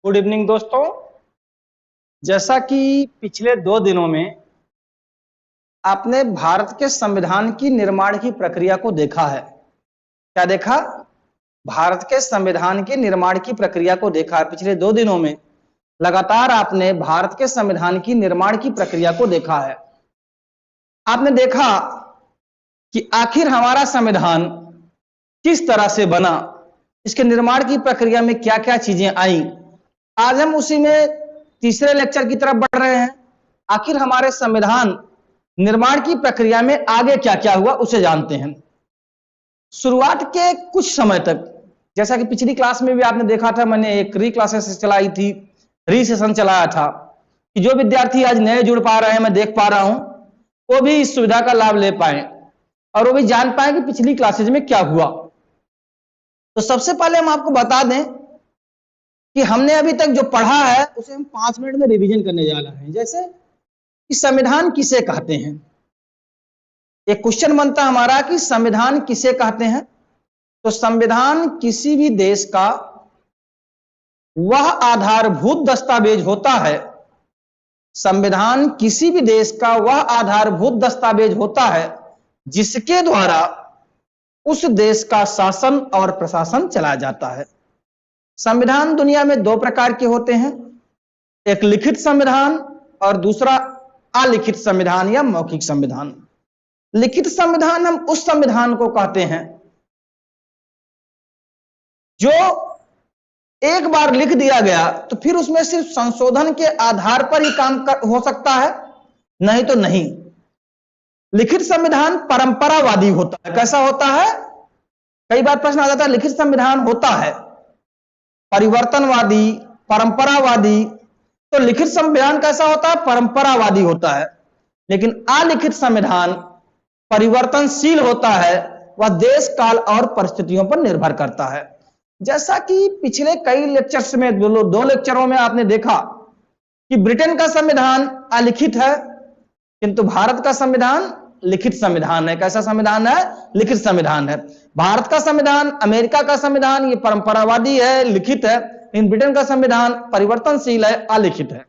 Good evening दोस्तों। जैसा कि पिछले 2 दिनों में आपने भारत के संविधान की निर्माण की प्रक्रिया को देखा है। क्या देखा? भारत के संविधान के निर्माण की प्रक्रिया को देखा है। पिछले 2 दिनों में लगातार आपने भारत के संविधान की निर्माण की प्रक्रिया को देखा है। आपने देखा कि आखिर हमारा संविधान किस तरह से बना, इसके निर्माण की प्रक्रिया में क्या क्या चीजें आई। आज हम उसी में तीसरे लेक्चर की तरफ बढ़ रहे हैं। आखिर हमारे संविधान निर्माण की प्रक्रिया में आगे क्या क्या हुआ उसे जानते हैं। शुरुआत के कुछ समय तक, जैसा कि पिछली क्लास में भी आपने देखा था, मैंने एक री क्लासेस चलाई थी, री सेशन चलाया था कि जो विद्यार्थी आज नए जुड़ पा रहे हैं, मैं देख पा रहा हूं, वो भी इस सुविधा का लाभ ले पाए और वो भी जान पाए कि पिछली क्लासेज में क्या हुआ। तो सबसे पहले हम आपको बता दें कि हमने अभी तक जो पढ़ा है उसे हम 5 मिनट में रिवीजन करने जा रहे हैं। जैसे कि संविधान किसे कहते हैं, एक क्वेश्चन बनता हमारा कि संविधान किसे कहते हैं। तो संविधान किसी भी देश का वह आधारभूत दस्तावेज होता है, संविधान किसी भी देश का वह आधारभूत दस्तावेज होता है जिसके द्वारा उस देश का शासन और प्रशासन चलाया जाता है। संविधान दुनिया में 2 प्रकार के होते हैं, एक लिखित संविधान और दूसरा अलिखित संविधान या मौखिक संविधान। लिखित संविधान हम उस संविधान को कहते हैं जो एक बार लिख दिया गया तो फिर उसमें सिर्फ संशोधन के आधार पर ही काम हो सकता है, नहीं तो नहीं। लिखित संविधान परंपरावादी होता है। कैसा होता है? कई बार प्रश्न आ जाता है, लिखित संविधान होता है परिवर्तनवादी, परंपरावादी। तो लिखित संविधान कैसा होता है? परंपरावादी होता है। लेकिन अलिखित संविधान परिवर्तनशील होता है, वह देश, काल और परिस्थितियों पर निर्भर करता है। जैसा कि पिछले कई लेक्चर्स में, 2 लेक्चरों में आपने देखा कि ब्रिटेन का संविधान अलिखित है किंतु भारत का संविधान लिखित संविधान है। कैसा संविधान है? लिखित संविधान है। भारत का संविधान, अमेरिका का संविधान ये परंपरावादी है, लिखित है, लेकिन ब्रिटेन का संविधान परिवर्तनशील है, अलिखित है।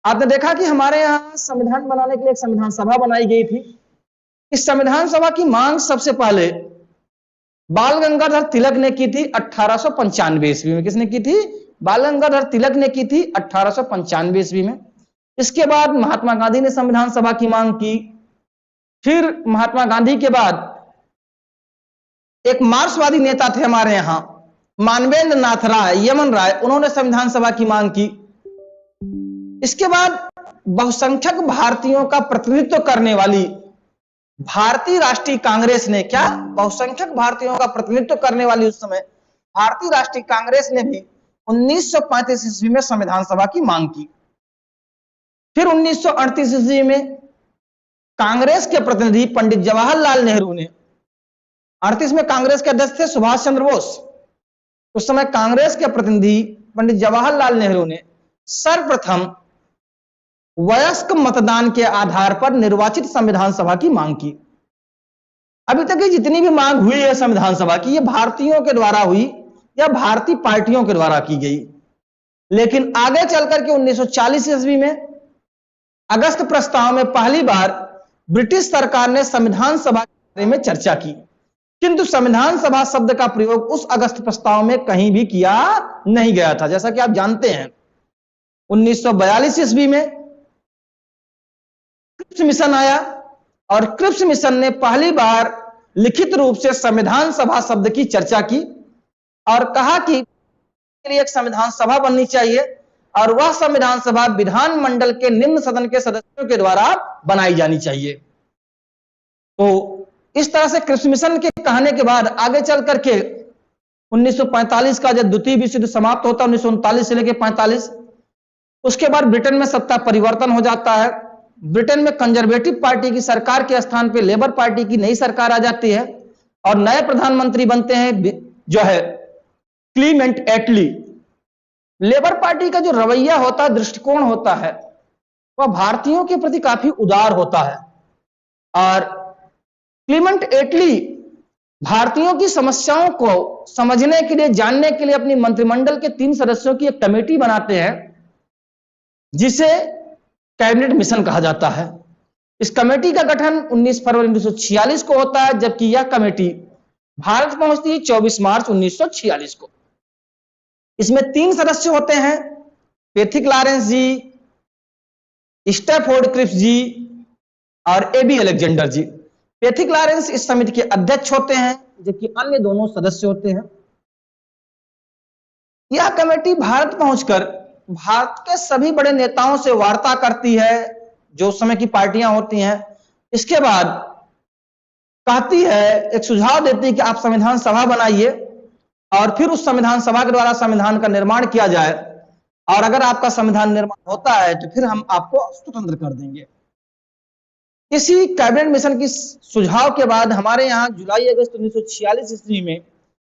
आपने देखा कि हमारे यहां संविधान बनाने के लिए एक संविधान सभा बनाई गई थी। इस संविधान सभा की मांग सबसे पहले बाल गंगाधर तिलक ने की थी 1895 ईस्वी में। किसने की थी? बाल गंगाधर तिलक ने की थी 1895 ईस्वी में। इसके बाद महात्मा गांधी ने संविधान सभा की मांग की। फिर महात्मा गांधी के बाद एक मार्क्सवादी नेता थे हमारे यहां, मानवेंद्र नाथ राय, यमन राय, उन्होंने संविधान सभा की मांग की। इसके बाद बहुसंख्यक भारतीयों का प्रतिनिधित्व करने वाली भारतीय राष्ट्रीय कांग्रेस ने, क्या बहुसंख्यक भारतीयों का प्रतिनिधित्व करने वाली उस समय भारतीय राष्ट्रीय कांग्रेस ने भी 1935 ईस्वी में संविधान सभा की मांग की। फिर 1938 ईस्वी में कांग्रेस के प्रतिनिधि पंडित जवाहरलाल नेहरू ने, 38 में कांग्रेस के अध्यक्ष थे सुभाष चंद्र बोस, उस समय कांग्रेस के प्रतिनिधि पंडित जवाहरलाल नेहरू ने सर्वप्रथम वयस्क मतदान के आधार पर निर्वाचित संविधान सभा की मांग की। अभी तक की जितनी भी मांग हुई है संविधान सभा की, ये भारतीयों के द्वारा हुई या भारतीय पार्टियों के द्वारा की गई। लेकिन आगे चलकर के 1940 ईस्वी में अगस्त प्रस्ताव में पहली बार ब्रिटिश सरकार ने संविधान सभा के बारे में चर्चा की, किंतु संविधान सभा शब्द का प्रयोग उस अगस्त प्रस्ताव में कहीं भी किया नहीं गया था। जैसा कि आप जानते हैं 1942 ईस्वी में क्रिप्स मिशन आया और क्रिप्स मिशन ने पहली बार लिखित रूप से संविधान सभा शब्द की चर्चा की और कहा कि एक संविधान सभा बननी चाहिए और वह संविधान सभा विधानमंडल के निम्न सदन के सदस्यों के द्वारा बनाई जानी चाहिए। तो इस तरह से क्रिप्स मिशन के कहने के बाद आगे चल करके 1945 का जब द्वितीय विश्व युद्ध समाप्त होता है, 1939 से लेकर 45, उसके बाद ब्रिटेन में सत्ता परिवर्तन हो जाता है। ब्रिटेन में कंजर्वेटिव पार्टी की सरकार के स्थान पे लेबर पार्टी की नई सरकार आ जाती है और नए प्रधानमंत्री बनते हैं जो है क्लीमेंट एटली। लेबर पार्टी का जो रवैया होता है, दृष्टिकोण होता है, वह भारतीयों के प्रति काफी उदार होता है और क्लीमेंट एटली भारतीयों की समस्याओं को समझने के लिए, जानने के लिए अपनी मंत्रिमंडल के 3 सदस्यों की एक कमेटी बनाते हैं जिसे कैबिनेट मिशन कहा जाता है। इस कमेटी का गठन 19 फरवरी 1946 को होता है, जबकि यह कमेटी भारत पहुंचती है 24 मार्च 1946 को। इसमें 3 सदस्य होते हैं, पैथिक लॉरेंस जी, स्टैफोर्ड क्रिप्स जी और एबी अलेक्जेंडर जी। पैथिक लॉरेंस इस समिति के अध्यक्ष होते हैं, जबकि अन्य दोनों सदस्य होते हैं। यह कमेटी भारत पहुंचकर भारत के सभी बड़े नेताओं से वार्ता करती है, जो उस समय की पार्टियां होती हैं। इसके बाद कहती है, एक सुझाव देती है कि आप संविधान सभा बनाइए और फिर उस संविधान सभा के द्वारा संविधान का निर्माण किया जाए, और अगर आपका संविधान निर्माण होता है तो फिर हम आपको स्वतंत्र कर देंगे। इसी कैबिनेट मिशन की सुझाव के बाद हमारे यहाँ जुलाई अगस्त 1946 ईस्वी में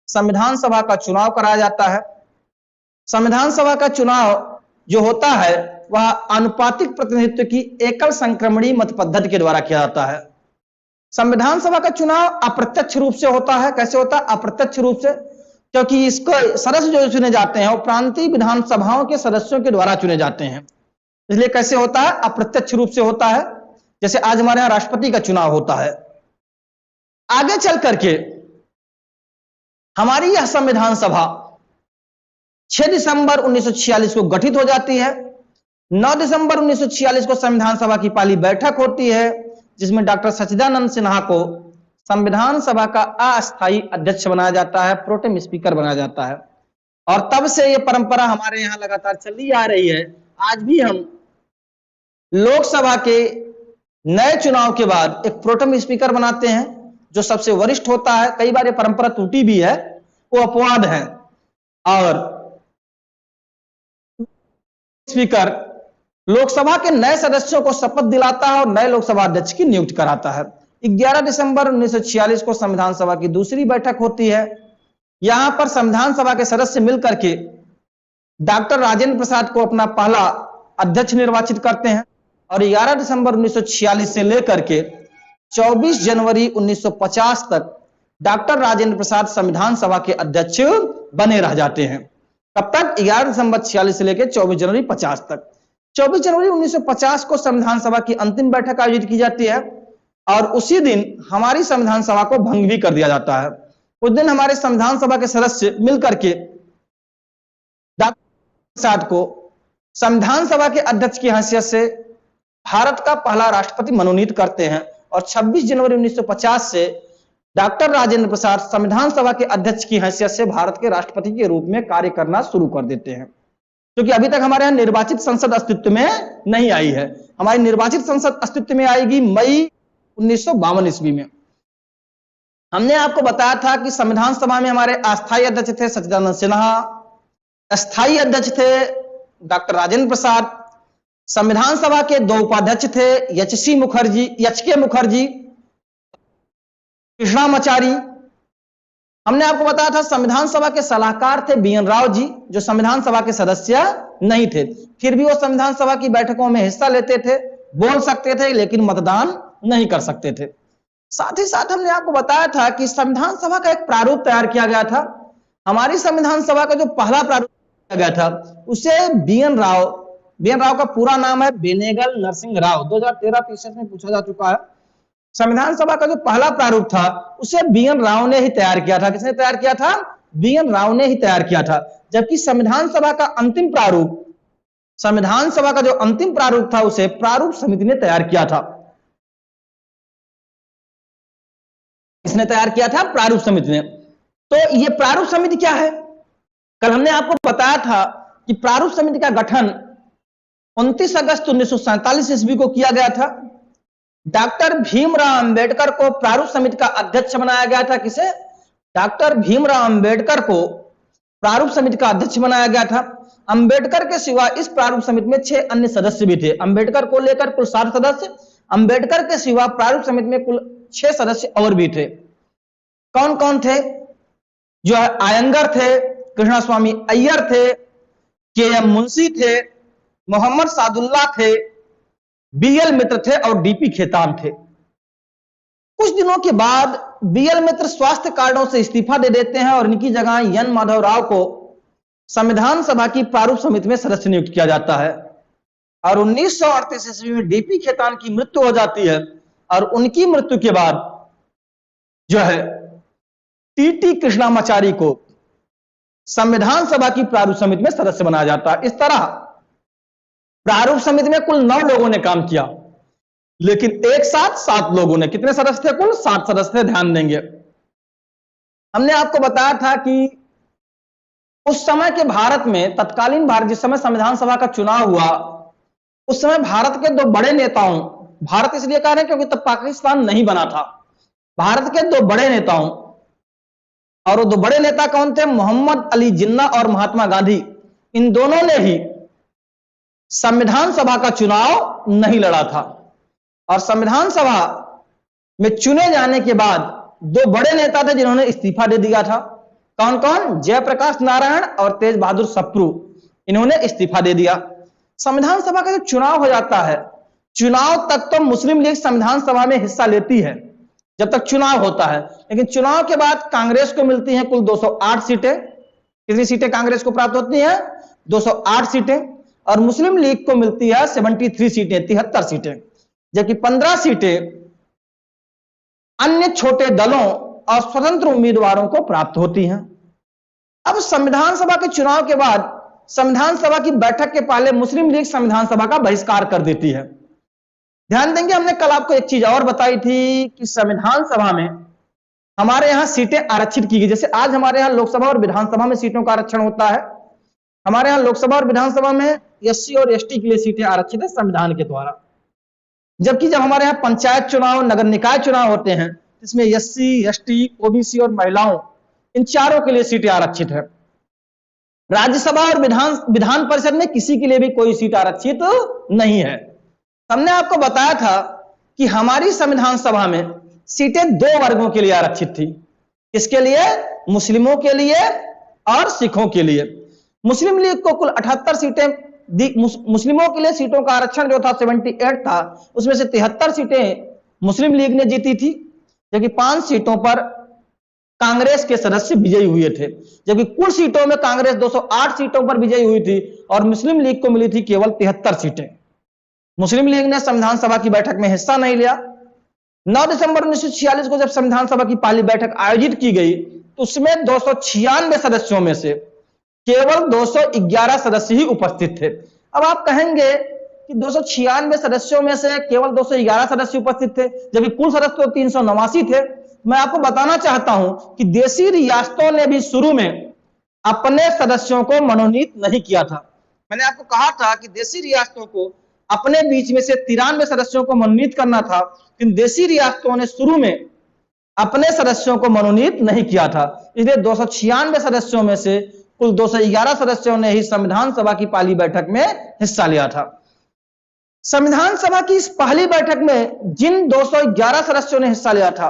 संविधान सभा का चुनाव कराया जाता है। संविधान सभा का चुनाव जो होता है वह आनुपातिक प्रतिनिधित्व की एकल संक्रमणी मत पद्धति के द्वारा किया जाता है। संविधान सभा का चुनाव अप्रत्यक्ष रूप से होता है। कैसे होता है? अप्रत्यक्ष रूप से, क्योंकि इसको सदस्य जो चुने जाते हैं वो प्रांतीय विधानसभाओं के सदस्यों के द्वारा चुने जाते हैं, इसलिए कैसे होता है? अप्रत्यक्ष रूप से होता है। जैसे आज हमारे यहां राष्ट्रपति का चुनाव होता है। आगे चल करके हमारी यह संविधान सभा 6 दिसंबर 1946 को गठित हो जाती है। 9 दिसंबर 1946 को संविधान सभा की पहली बैठक होती है, जिसमें डॉक्टर सच्चिदानंद सिन्हा को संविधान सभा का अस्थायी अध्यक्ष बनाया जाता है, प्रोटेम स्पीकर बनाया जाता है। और तब से यह परंपरा हमारे यहां लगातार चली आ रही है। आज भी हम लोकसभा के नए चुनाव के बाद एक प्रोटेम स्पीकर बनाते हैं जो सबसे वरिष्ठ होता है। कई बार ये परंपरा टूटी भी है, वो अपवाद है। और स्पीकर लोकसभा के नए सदस्यों को शपथ दिलाता है और नए लोकसभा अध्यक्ष की नियुक्ति कराता है। 11 दिसंबर 1946 को संविधान सभा की दूसरी बैठक होती है। यहां पर संविधान सभा के सदस्य मिलकर के डॉक्टर राजेंद्र प्रसाद को अपना पहला अध्यक्ष निर्वाचित करते हैं और 11 दिसंबर 1946 से लेकर के 24 जनवरी 1950 तक डॉक्टर राजेंद्र प्रसाद संविधान सभा के अध्यक्ष बने रह जाते हैं। कब तक? 11 दिसंबर 46 से लेकर 24 जनवरी 50 तक। 24 जनवरी 1950 को संविधान सभा की अंतिम बैठक आयोजित की जाती है और उसी दिन हमारी संविधान सभा को भंग भी कर दिया जाता है। उस दिन हमारे संविधान सभा के सदस्य मिलकर के डॉक्टर प्रसाद को संविधान सभा के अध्यक्ष की हैसियत से भारत का पहला राष्ट्रपति मनोनीत करते हैं और 26 जनवरी 1950 से डॉक्टर राजेंद्र प्रसाद संविधान सभा के अध्यक्ष की हैसियत से भारत के राष्ट्रपति के रूप में कार्य करना शुरू कर देते हैं, क्योंकि अभी तक हमारे यहां निर्वाचित संसद अस्तित्व में नहीं आई है। हमारी निर्वाचित संसद अस्तित्व में आएगी मई 1952 ईस्वी में। हमने आपको बताया था कि संविधान सभा में हमारे अस्थायी अध्यक्ष थे सच्चिदानंद सिन्हा, अस्थायी अध्यक्ष थे डॉक्टर राजेंद्र प्रसाद, संविधान सभा के 2 उपाध्यक्ष थे एचके मुखर्जी, कृष्णामाचारी। हमने आपको बताया था संविधान सभा के सलाहकार थे बीएन राव जी, जो संविधान सभा के सदस्य नहीं थे, फिर भी वो संविधान सभा की बैठकों में हिस्सा लेते थे, बोल सकते थे, लेकिन मतदान नहीं कर सकते थे। साथ ही साथ हमने आपको बताया था कि संविधान सभा का एक प्रारूप तैयार किया गया था। हमारी संविधान सभा का जो पहला प्रारूप किया गया था उसे बीएन राव का पूरा नाम है बेनेगल नरसिंह राव। 2013 पीसीएस में पूछा जा चुका है। संविधान सभा का जो पहला प्रारूप था उसे बीएन राव ने ही तैयार किया था। किसने तैयार किया था? बीएन राव ने ही तैयार किया था। जबकि संविधान सभा का जो अंतिम प्रारूप था उसे प्रारूप समिति ने तैयार किया था। किसने तैयार किया था? प्रारूप समिति ने। तो ये प्रारूप समिति क्या है? कल हमने आपको बताया था कि प्रारूप समिति का गठन 29 अगस्त 1947 ईस्वी को किया गया था। डॉक्टर भीमराव अंबेडकर को प्रारूप समिति का अध्यक्ष बनाया गया था। किसे? डॉक्टर भीमराव अंबेडकर को प्रारूप समिति का अध्यक्ष बनाया गया था। अंबेडकर के सिवा इस प्रारूप समिति में 6 अन्य सदस्य भी थे। अंबेडकर को लेकर कुल 7 सदस्य, अंबेडकर के सिवा प्रारूप समिति में कुल 6 सदस्य और भी थे। कौन कौन थे? जो आयंगर थे, कृष्णस्वामी अय्यर थे, के.एम. मुंशी थे, मोहम्मद सादुल्ला थे, बीएल मित्र थे और डीपी खेतान थे। कुछ दिनों के बाद बीएल मित्र स्वास्थ्य कार्डों से इस्तीफा दे देते हैं और इनकी जगह एन माधव राव को संविधान सभा की प्रारूप समिति में सदस्य नियुक्त किया जाता है। और 1938 ईस्वी में डीपी खेतान की मृत्यु हो जाती है और उनकी मृत्यु के बाद जो है टीटी कृष्णामाचारी को संविधान सभा की प्रारूप समिति में सदस्य बनाया जाता है। इस तरह प्रारूप समिति में कुल 9 लोगों ने काम किया, लेकिन एक साथ 7 लोगों ने, कितने सदस्य थे? कुल 7 सदस्य। ध्यान देंगे, हमने आपको बताया था कि उस समय के भारत में, तत्कालीन भारत, जिस समय संविधान सभा का चुनाव हुआ, उस समय भारत के 2 बड़े नेताओं, भारत इसलिए कह रहे हैं क्योंकि तब पाकिस्तान नहीं बना था, भारत के 2 बड़े नेताओं, और वो 2 बड़े नेता कौन थे? मोहम्मद अली जिन्ना और महात्मा गांधी। इन दोनों ने ही संविधान सभा का चुनाव नहीं लड़ा था। और संविधान सभा में चुने जाने के बाद 2 बड़े नेता थे जिन्होंने इस्तीफा दे दिया था। कौन कौन? जयप्रकाश नारायण और तेज बहादुर सप्रू, इन्होंने इस्तीफा दे दिया। संविधान सभा का जब चुनाव हो जाता है, चुनाव तक तो मुस्लिम लीग संविधान सभा में हिस्सा लेती है जब तक चुनाव होता है, लेकिन चुनाव के बाद कांग्रेस को मिलती हैं कुल 208 सीटें। कितनी सीटें कांग्रेस को प्राप्त होती हैं? 208 सीटें। और मुस्लिम लीग को मिलती है 73 सीटें, 73 सीटें, जबकि 15 सीटें अन्य छोटे दलों और स्वतंत्र उम्मीदवारों को प्राप्त होती हैं। अब संविधान सभा के चुनाव के बाद संविधान सभा की बैठक के पहले मुस्लिम लीग संविधान सभा का बहिष्कार कर देती है। ध्यान देंगे, हमने कल आपको एक चीज और बताई थी कि संविधान सभा में हमारे यहां सीटें आरक्षित की गई। जैसे आज हमारे यहां लोकसभा और विधानसभा में सीटों का आरक्षण होता है, हमारे यहां लोकसभा और विधानसभा में एससी और एसटी के लिए सीटें आरक्षित है संविधान के द्वारा। जबकि जब हमारे यहाँ पंचायत चुनाव, नगर निकाय चुनाव होते हैं, इसमें एससी, एसटी, ओबीसी और महिलाओं, इन चारों के लिए सीटें आरक्षित है। राज्यसभा और विधान परिषद में किसी के लिए भी कोई सीट आरक्षित नहीं है। हमने आपको बताया था कि हमारी संविधान सभा में सीटें 2 वर्गों के लिए आरक्षित थी। किसके लिए? मुस्लिमों के लिए और सिखों के लिए। मुस्लिम लीग को कुल 78 सीटें दी। मुस्लिमों के लिए सीटों का आरक्षण जो था 78 था, उसमें से 73 सीटें मुस्लिम लीग ने जीती थी, जबकि 5 सीटों पर कांग्रेस के सदस्य विजयी हुए थे। जबकि कुल सीटों में कांग्रेस 208 सीटों पर विजयी हुई थी और मुस्लिम लीग को मिली थी केवल 73 सीटें। मुस्लिम लीग ने संविधान सभा की बैठक में हिस्सा नहीं लिया। 9 दिसंबर 1946 को जब संविधान सभा की पहली बैठक आयोजित की गई, तो उसमें 296 सदस्यों में से केवल 211 सदस्य ही उपस्थित थे। अब आप कहेंगे कि 296 सदस्यों में से केवल 211 सदस्य उपस्थित थे, जबकि कुल सदस्य तो 389 थे। मैं आपको बताना चाहता हूं कि देशी रियासतों ने भी शुरू में अपने सदस्यों को मनोनीत नहीं किया था। मैंने आपको कहा था कि देशी रियासतों को अपने बीच में से 93 सदस्यों को मनोनीत करना था, लेकिन देशी रियासतों ने शुरू में अपने सदस्यों को मनोनीत नहीं किया था। इसलिए 296 सदस्यों में से कुल 211 सदस्यों ने ही संविधान सभा की पहली बैठक में हिस्सा लिया था। संविधान सभा की इस पहली बैठक में जिन 211 सदस्यों ने हिस्सा लिया था,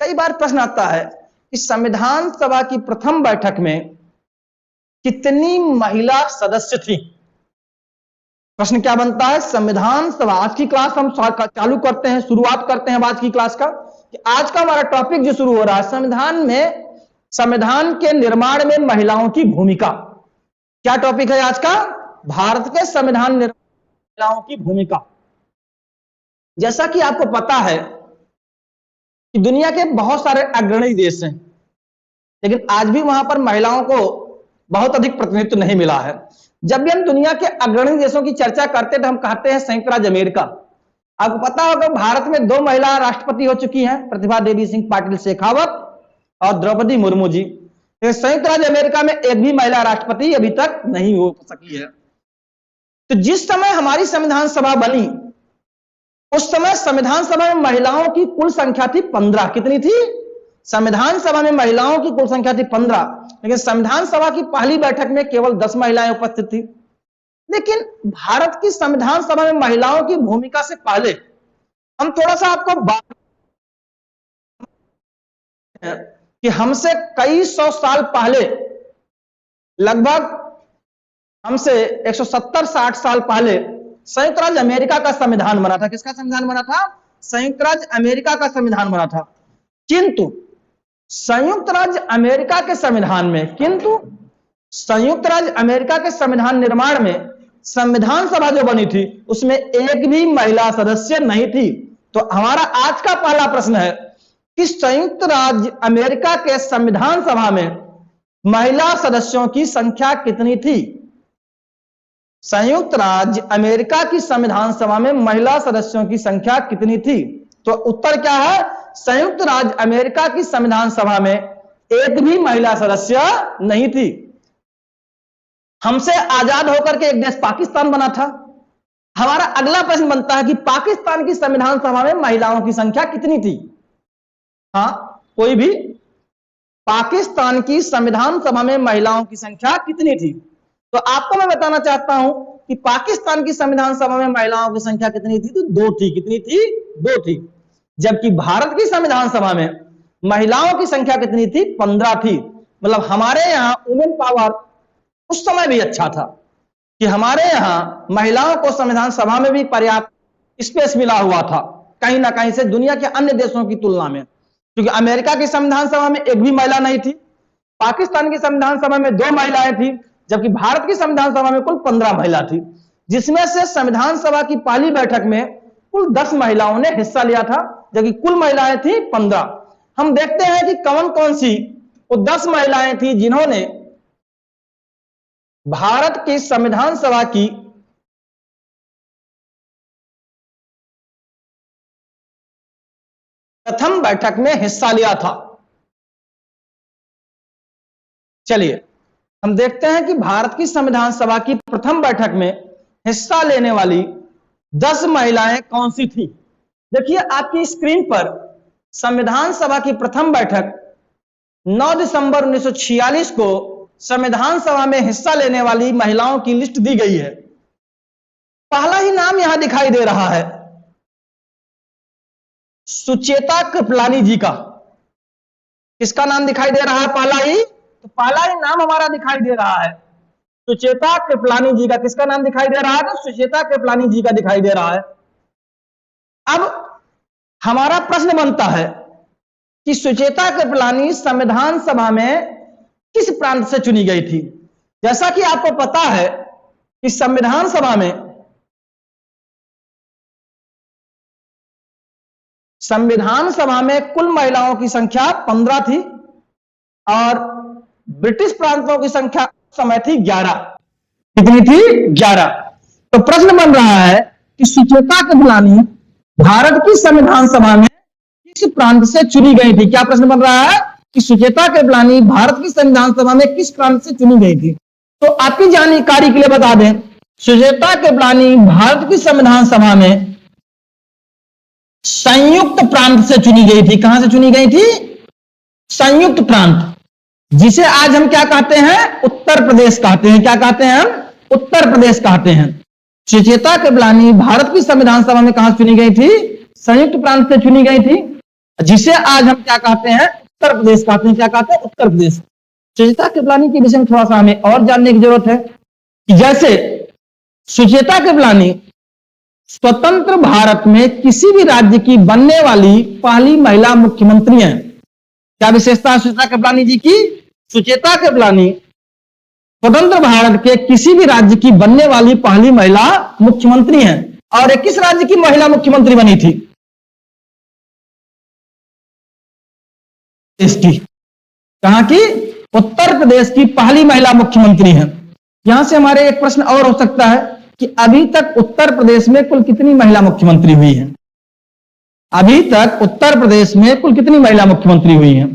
कई बार प्रश्न आता है कि संविधान सभा की प्रथम बैठक में कितनी महिला सदस्य थी। प्रश्न क्या बनता है? संविधान सभा, आज की क्लास हम चालू करते हैं, शुरुआत करते हैं आज की क्लास का, कि आज का हमारा टॉपिक जो शुरू हो रहा है संविधान में, संविधान के निर्माण में महिलाओं की भूमिका। क्या टॉपिक है आज का? भारत के संविधान निर्माण में महिलाओं की भूमिका। जैसा कि आपको पता है कि दुनिया के बहुत सारे अग्रणी देश हैं, लेकिन आज भी वहां पर महिलाओं को बहुत अधिक प्रतिनिधित्व नहीं मिला है। जब भी हम दुनिया के अग्रणी देशों की चर्चा करते हैं तो हम कहते हैं संयुक्त राज्य अमेरिका। आपको पता होगा भारत में 2 महिला राष्ट्रपति हो चुकी हैं, प्रतिभा देवी सिंह पाटिल शेखावत और द्रौपदी मुर्मू जी। संयुक्त राज्य अमेरिका में एक भी महिला राष्ट्रपति अभी तक नहीं हो सकी है। तो जिस समय हमारी संविधान सभा बनी, उस समय संविधान सभा में महिलाओं की कुल संख्या थी 15। कितनी थी? संविधान सभा में महिलाओं की कुल संख्या थी 15, लेकिन संविधान सभा की पहली बैठक में केवल 10 महिलाएं उपस्थित थी। लेकिन भारत की संविधान सभा में महिलाओं की भूमिका से पहले हम थोड़ा सा आपको बात कि हमसे कई सौ साल पहले, लगभग हमसे 170-60 साल पहले संयुक्त राज्य अमेरिका का संविधान बना था। किसका संविधान बना था? संयुक्त राज्य अमेरिका का संविधान बना था। किंतु संयुक्त राज्य अमेरिका के संविधान में, किंतु संयुक्त राज्य अमेरिका के संविधान निर्माण में संविधान सभा जो बनी थी उसमें एक भी महिला सदस्य नहीं थी। तो हमारा आज का पहला प्रश्न है कि संयुक्त राज्य अमेरिका के संविधान सभा में महिला सदस्यों की संख्या कितनी थी? संयुक्त राज्य अमेरिका की संविधान सभा में महिला सदस्यों की संख्या कितनी थी? तो उत्तर क्या है? संयुक्त राज्य अमेरिका की संविधान सभा में एक भी महिला सदस्य नहीं थी। हमसे आजाद होकर के एक देश पाकिस्तान बना था। हमारा अगला प्रश्न बनता है कि पाकिस्तान की संविधान सभा में महिलाओं की संख्या कितनी थी? हाँ, कोई भी? पाकिस्तान की संविधान सभा में महिलाओं की संख्या कितनी थी? तो आपको मैं बताना चाहता हूं कि पाकिस्तान की संविधान सभा में महिलाओं की संख्या कितनी थी? तो 2 थी। कितनी थी? 2 थी। जबकि भारत की संविधान सभा में महिलाओं की संख्या कितनी थी? 15 थी। मतलब हमारे यहां वुमेन पावर उस समय भी अच्छा था कि हमारे यहां महिलाओं को संविधान सभा में भी पर्याप्त स्पेस मिला हुआ था, कहीं ना कहीं से दुनिया के अन्य देशों की तुलना में। क्योंकि अमेरिका की संविधान सभा में एक भी महिला नहीं थी, पाकिस्तान की संविधान सभा में 2 महिलाएं थी, जबकि भारत की संविधान सभा में कुल 15 महिला थी, जिसमें से संविधान सभा की पहली बैठक में कुल 10 महिलाओं ने हिस्सा लिया था, जबकि कुल महिलाएं थी 15। हम देखते हैं कि कौन कौन सी वो 10 महिलाएं थी जिन्होंने भारत की संविधान सभा की प्रथम बैठक में हिस्सा लिया था। चलिए हम देखते हैं कि भारत की संविधान सभा की प्रथम बैठक में हिस्सा लेने वाली 10 महिलाएं कौन सी थी? देखिए आपकी स्क्रीन पर संविधान सभा की प्रथम बैठक 9 दिसंबर 1946 को संविधान सभा में हिस्सा लेने वाली महिलाओं की लिस्ट दी गई है। पहला ही नाम यहां दिखाई दे रहा है सुचेता कृपलानी जी का। किसका नाम दिखाई दे रहा है? पहला ही, तो पहला ही नाम हमारा दिखाई दे रहा है सुचेता कृपलानी जी का। किसका नाम दिखाई दे रहा है? तो सुचेता कृपलानी जी का दिखाई दे रहा है। अब हमारा प्रश्न बनता है कि सुचेता कृपलानी संविधान सभा में किस प्रांत से चुनी गई थी? जैसा कि आपको पता है कि संविधान सभा में कुल महिलाओं की संख्या 15 थी और ब्रिटिश प्रांतों की संख्या उस समय थी 11। कितनी थी? 11। तो प्रश्न बन रहा है कि सुचेता कृपलानी भारत की संविधान सभा में किस प्रांत से चुनी गई थी? क्या प्रश्न बन रहा है कि सुचेता कृपलानी भारत की संविधान सभा में किस प्रांत से चुनी गई थी? तो आपकी जानकारी के लिए बता दें, सुचेता कृपलानी भारत की संविधान सभा में संयुक्त प्रांत से चुनी गई थी। कहां से चुनी गई थी? संयुक्त प्रांत, जिसे आज हम क्या कहते हैं? उत्तर प्रदेश कहते हैं। क्या कहते हैं हम? उत्तर प्रदेश कहते हैं। सुचेता कृपलानी भारत की संविधान सभा में कहां चुनी गई थी? संयुक्त प्रांत से चुनी गई थी, जिसे आज हम क्या कहते हैं? उत्तर प्रदेश कहते हैं। क्या कहते हैं? उत्तर प्रदेश। सुचेता कृपलानी के विषय में थोड़ा सा हमें और जानने की जरूरत है कि जैसे सुचेता कृपलानी स्वतंत्र भारत में किसी भी राज्य की बनने वाली पहली महिला मुख्यमंत्री हैं। क्या विशेषता है सुचेता कृपलानी जी की? सुचेता कृपलानी स्वतंत्र भारत के किसी भी राज्य की बनने वाली पहली महिला मुख्यमंत्री हैं। और एक किस राज्य की महिला मुख्यमंत्री बनी थी? इसकी कहां की? उत्तर प्रदेश की पहली महिला मुख्यमंत्री हैं। यहां से हमारे एक प्रश्न और हो सकता है कि अभी तक उत्तर प्रदेश में कुल कितनी महिला मुख्यमंत्री हुई हैं? अभी तक उत्तर प्रदेश में कुल कितनी महिला मुख्यमंत्री हुई हैं?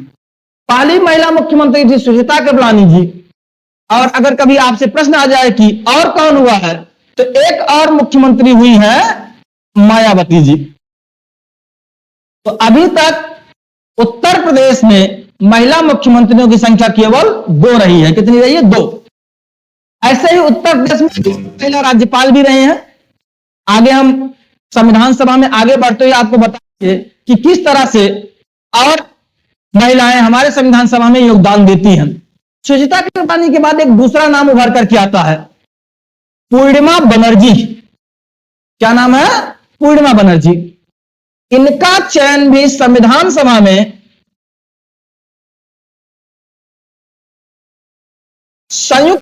पहली महिला मुख्यमंत्री थी सुचेता कृपलानी जी। और अगर कभी आपसे प्रश्न आ जाए कि और कौन हुआ है, तो एक और मुख्यमंत्री हुई है मायावती जी। तो अभी तक उत्तर प्रदेश में महिला मुख्यमंत्रियों की संख्या केवल 2 रही है। कितनी रही है? 2। ऐसे ही उत्तर प्रदेश में महिला राज्यपाल भी रहे हैं। आगे हम संविधान सभा में आगे बढ़ते हुए आपको बताएंगे कि किस तरह से और महिलाएं हमारे संविधान सभा में योगदान देती हैं। सुचेता कृपलानी के बाद एक दूसरा नाम उभर करके आता है, पूर्णिमा बनर्जी। क्या नाम है? पूर्णिमा बनर्जी। इनका चयन भी संविधान सभा में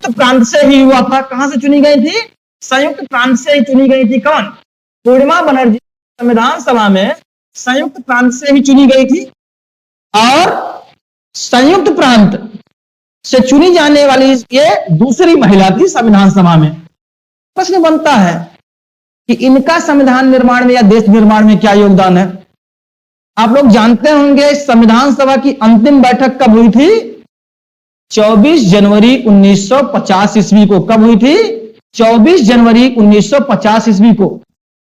संयुक्त प्रांत से ही हुआ था। कहां से चुनी गई थी? संयुक्त प्रांत से ही चुनी गई थी। कौन? पूर्णिमा बनर्जी संविधान सभा में संयुक्त प्रांत से ही चुनी गई थी। और संयुक्त प्रांत से चुनी जाने वाली ये दूसरी महिला थी संविधान सभा में। प्रश्न बनता है कि इनका संविधान निर्माण में या देश निर्माण में क्या योगदान है? आप लोग जानते होंगे संविधान सभा की अंतिम बैठक कब हुई थी? 24 जनवरी 1950 ईस्वी को। कब हुई थी? 24 जनवरी 1950 ईस्वी को।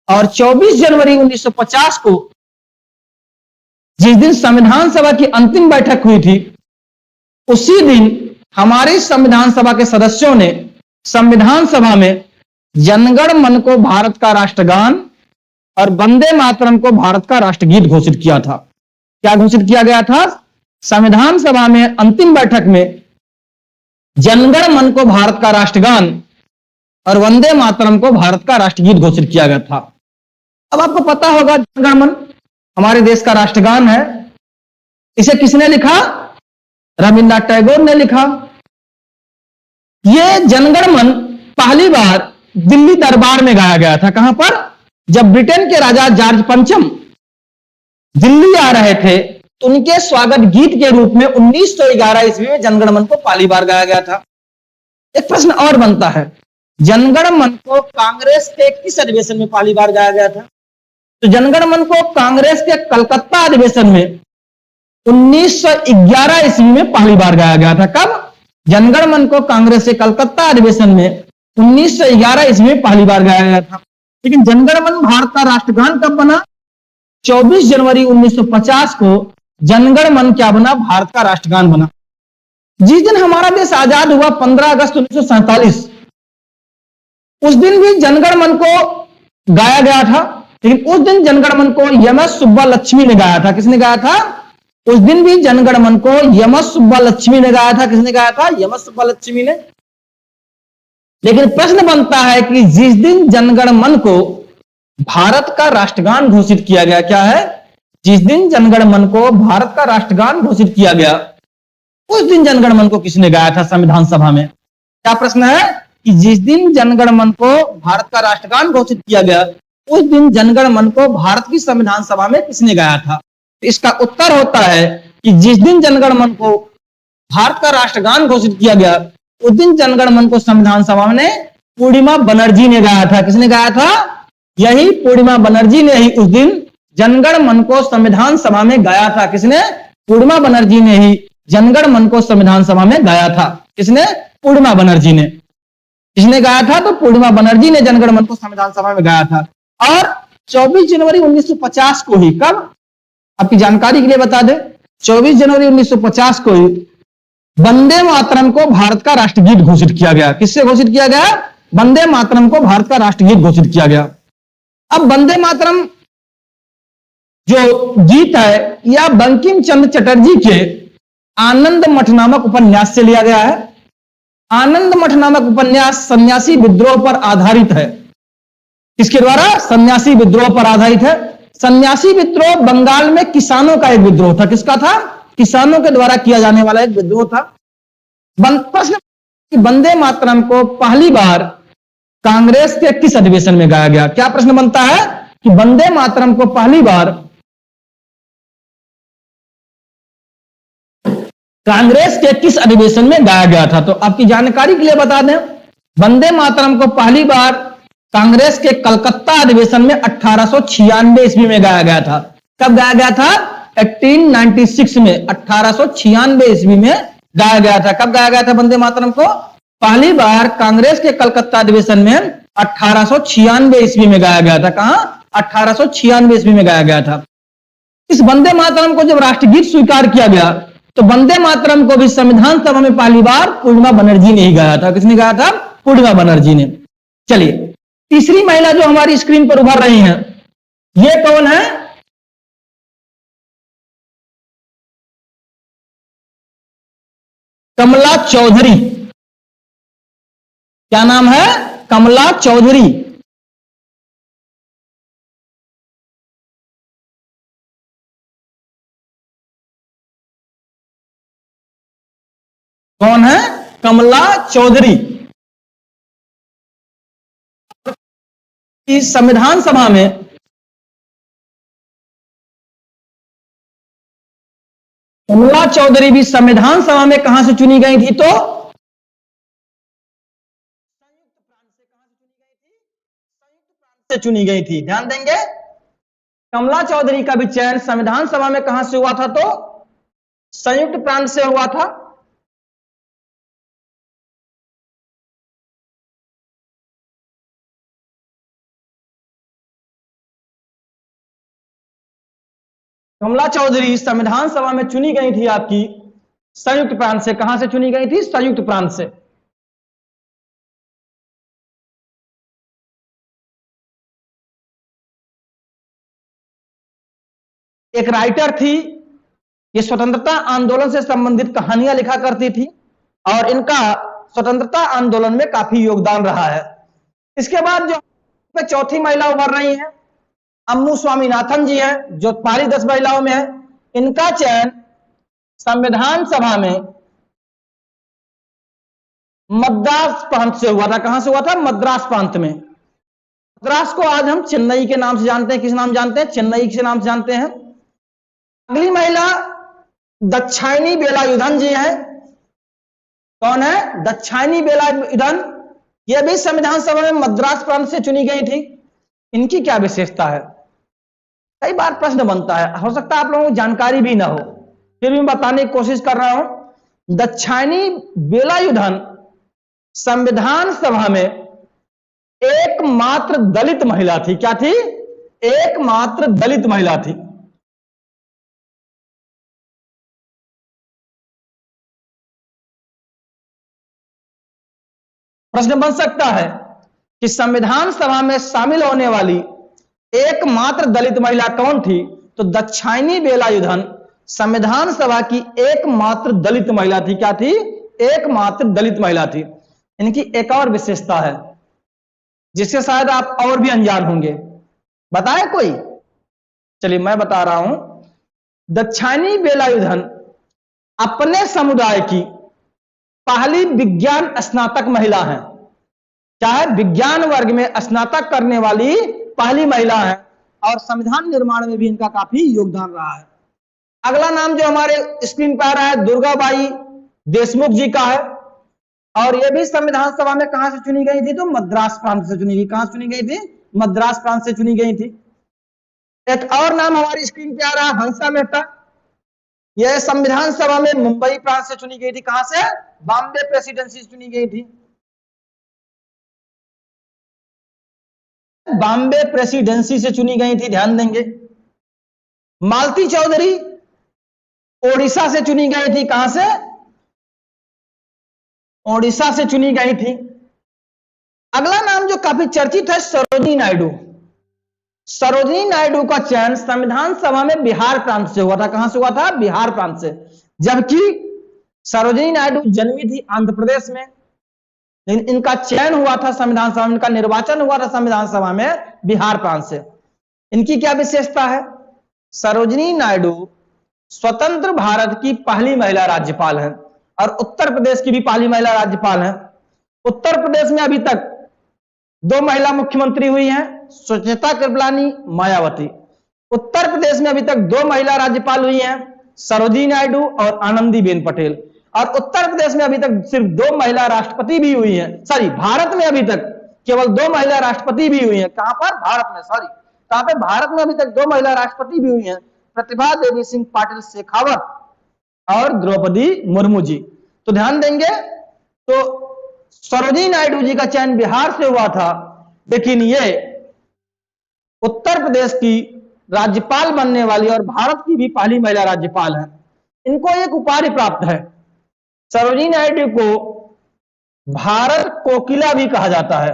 और 24 जनवरी 1950 को जिस दिन संविधान सभा की अंतिम बैठक हुई थी, उसी दिन हमारी संविधान सभा के सदस्यों ने संविधान सभा में जनगण मन को भारत का राष्ट्रगान और वंदे मातरम को भारत का राष्ट्रगीत घोषित किया था। क्या घोषित किया गया था? संविधान सभा में अंतिम बैठक में जनगण मन को भारत का राष्ट्रगान और वंदे मातरम को भारत का राष्ट्रगीत घोषित किया गया था। अब आपको पता होगा जनगण मन हमारे देश का राष्ट्रगान है। इसे किसने लिखा? रविन्द्रनाथ टैगोर ने लिखा। यह जनगण मन पहली बार दिल्ली दरबार में गाया गया था। कहां पर? जब ब्रिटेन के राजा जॉर्ज पंचम दिल्ली आ रहे थे तो उनके स्वागत गीत के रूप में 1911 ईस्वी में जनगण मन को पहली बार गाया गया था। एक प्रश्न और बनता है, जनगण मन को कांग्रेस के किस अधिवेशन में पहली बार गाया गया था? तो जनगण मन को कांग्रेस के कलकत्ता अधिवेशन में 1911 ईस्वी में पहली बार गाया गया था। कब? जनगण मन को कांग्रेस के कलकत्ता अधिवेशन में 1911 ईस्वी में पहली बार गाया गया था। लेकिन जनगण मन भारत का राष्ट्रगान कब बना? 24 जनवरी 1950 को जनगण मन क्या बना? भारत का राष्ट्रगान बना। जिस दिन हमारा देश आजाद हुआ 15 अगस्त 1947, उस दिन भी जनगण मन को गाया गया था। लेकिन उस दिन जनगण मन को एम.एस. सुब्बालक्ष्मी ने गाया था। किसने गाया था? उस दिन भी जनगण मन को एम.एस. सुब्बालक्ष्मी ने गाया था। किसने गाया था? एम.एस. सुब्बालक्ष्मी ने। लेकिन प्रश्न बनता है कि जिस दिन जनगण मन को भारत का राष्ट्रगान घोषित किया गया, क्या है? जिस दिन जनगण मन को भारत का राष्ट्रगान घोषित किया गया, उस दिन जनगण मन को किसने गाया था संविधान सभा में? क्या प्रश्न है कि जिस दिन जनगण मन को भारत का राष्ट्रगान घोषित किया गया, उस दिन जनगण मन को भारत की संविधान सभा में किसने गाया था? तो इसका उत्तर होता है कि जिस दिन जनगण मन को भारत का राष्ट्रगान घोषित किया गया, उस दिन जनगण मन को संविधान सभा में पूर्णिमा बनर्जी ने गाया था। किसने गाया था? यही पूर्णिमा बनर्जी ने ही उस दिन जनगण मन को संविधान सभा में गाया था। किसने? पूर्णिमा बनर्जी ने ही जनगण मन को संविधान सभा में गाया था। किसने? पूर्णिमा बनर्जी ने। किसने गाया था? तो पूर्णिमा बनर्जी ने जनगण मन को संविधान सभा में गाया था। और 24 जनवरी 1950 को ही, कब? आपकी जानकारी के लिए बता दें, 24 जनवरी 1950 को ही वंदे मातरम को भारत का राष्ट्रगीत घोषित किया गया। किससे घोषित किया गया? वंदे मातरम को भारत का राष्ट्रगीत घोषित किया गया। अब वंदे मातरम जो गीत है यह बंकिम चंद्र चटर्जी के आनंद मठ नामक उपन्यास से लिया गया है। आनंद मठ नामक उपन्यास सन्यासी विद्रोह पर आधारित है। इसके द्वारा सन्यासी विद्रोह पर आधारित है। सन्यासी विद्रोह बंगाल में किसानों का एक विद्रोह था। किसका था? किसानों के द्वारा किया जाने वाला एक विद्रोह था। प्रश्न कि वंदे मातरम को पहली बार कांग्रेस के किस अधिवेशन में गाया गया? क्या प्रश्न बनता है कि वंदे मातरम को पहली बार कांग्रेस के किस अधिवेशन में गाया गया था? तो आपकी जानकारी के लिए बता दें, वंदे मातरम को पहली बार कांग्रेस के कलकत्ता अधिवेशन में 1896 ईस्वी में गाया गया था। कब गाया गया था? 1896 में, 1896 ईस्वी में गाया गया था। कब गाया गया था वंदे मातरम को? पहली बार कांग्रेस के कलकत्ता अधिवेशन में 1896 ईस्वी में गाया गया था। कहां? 1896 ईस्वी में गाया गया था। इस वंदे मातरम को जब राष्ट्रगीत स्वीकार किया गया तो वंदे मातरम को भी संविधान सभा में पहली बार पूर्णिमा बनर्जी ने ही गाया था। किसने गाया था? पूर्णिमा बनर्जी ने। चलिए, तीसरी महिला जो हमारी स्क्रीन पर उभर रही हैं, ये कौन है? कमला चौधरी। क्या नाम है? कमला चौधरी। कौन है? कमला चौधरी की संविधान सभा में कमला चौधरी भी संविधान सभा में कहां से चुनी गई थी? तो से चुनी गई थी। ध्यान देंगे, कमला चौधरी का भी चयन संविधान सभा में कहां से हुआ था? तो संयुक्त प्रांत से हुआ था। कमला चौधरी संविधान सभा में चुनी गई थी आपकी संयुक्त प्रांत से। कहां से चुनी गई थी? संयुक्त प्रांत से। एक राइटर थी, ये स्वतंत्रता आंदोलन से संबंधित कहानियां लिखा करती थी और इनका स्वतंत्रता आंदोलन में काफी योगदान रहा है। इसके बाद जो चौथी महिला उभर रही हैं, अम्मू स्वामीनाथन जी हैं, जो पहली 10 महिलाओं में है। इनका चयन संविधान सभा में मद्रास प्रांत से हुआ था। कहां से हुआ था? मद्रास प्रांत में। मद्रास को आज हम चेन्नई के नाम से जानते हैं। किस नाम जानते हैं? चेन्नई के नाम से जानते हैं। अगली महिला दाक्षायणी वेलायुधन जी हैं। कौन है? दाक्षायणी वेलायुधन। यह भी संविधान सभा में मद्रास प्रांत से चुनी गई थी। इनकी क्या विशेषता है? कई बार प्रश्न बनता है, हो सकता है आप लोगों को जानकारी भी ना हो, फिर भी मैं बताने की कोशिश कर रहा हूं। दाक्षायणी वेलायुधन संविधान सभा में एकमात्र दलित महिला थी। क्या थी? एकमात्र दलित महिला थी। प्रश्न बन सकता है कि संविधान सभा में शामिल होने वाली एकमात्र दलित महिला कौन थी? तो दाक्षायणी वेलायुधन संविधान सभा की एकमात्र दलित महिला थी। क्या थी? एकमात्र दलित महिला थी। इनकी एक और विशेषता है जिससे शायद आप और भी अनजान होंगे। बताए कोई? चलिए मैं बता रहा हूं। दाक्षायणी वेलायुधन अपने समुदाय की पहली विज्ञान स्नातक महिला है। क्या है? विज्ञान वर्ग में स्नातक करने वाली पहली महिला है और संविधान निर्माण में भी इनका काफी योगदान रहा है। अगला नाम जो हमारे स्क्रीन पर आ रहा है दुर्गाबाई देशमुख जी का है और यह भी संविधान सभा में कहां से चुनी गई थी? तो मद्रास प्रांत से चुनी गई। कहां से चुनी गई थी? मद्रास प्रांत से चुनी गई थी। एक और नाम हमारी स्क्रीन पे आ रहा है हंसा मेहता। यह संविधान सभा में मुंबई प्रांत से चुनी गई थी। कहां से? बॉम्बे प्रेसिडेंसी से चुनी गई थी। बॉम्बे प्रेसिडेंसी से चुनी गई थी। ध्यान देंगे। मालती चौधरी ओडिशा से चुनी गई थी। कहां से? ओडिशा से चुनी गई थी। अगला नाम जो काफी चर्चित है सरोजिनी नायडू। सरोजिनी नायडू का चयन संविधान सभा में बिहार प्रांत से हुआ था। कहां से हुआ था? बिहार प्रांत से। जबकि सरोजिनी नायडू जन्मी थी आंध्र प्रदेश में, लेकिन इनका चयन हुआ था संविधान सभा में, इनका निर्वाचन हुआ था संविधान सभा में बिहार प्रांत से। इनकी क्या विशेषता है? सरोजिनी नायडू स्वतंत्र भारत की पहली महिला राज्यपाल हैं और उत्तर प्रदेश की भी पहली महिला राज्यपाल हैं। उत्तर प्रदेश में अभी तक 2 महिला मुख्यमंत्री हुई हैं, सुचेता कृपलानी, मायावती। उत्तर प्रदेश में अभी तक 2 महिला राज्यपाल हुई हैं, सरोजिनी नायडू और आनंदीबेन पटेल। और उत्तर प्रदेश में अभी तक सिर्फ 2 महिला राष्ट्रपति भी हुई हैं। सॉरी, भारत में अभी तक केवल 2 महिला राष्ट्रपति भी हुई हैं। कहां पर? भारत में। सॉरी, कहां पे? भारत में अभी तक 2 महिला राष्ट्रपति भी हुई हैं, प्रतिभा देवी सिंह पाटिल शेखावत और द्रौपदी मुर्मू जी। तो ध्यान देंगे, तो सरोजिनी नायडू जी का चयन बिहार से हुआ था, लेकिन ये उत्तर प्रदेश की राज्यपाल बनने वाली और भारत की भी पहली महिला राज्यपाल है। इनको एक उपाधि प्राप्त है। सरोजिनी नायडू को भारत कोकिला भी कहा जाता है।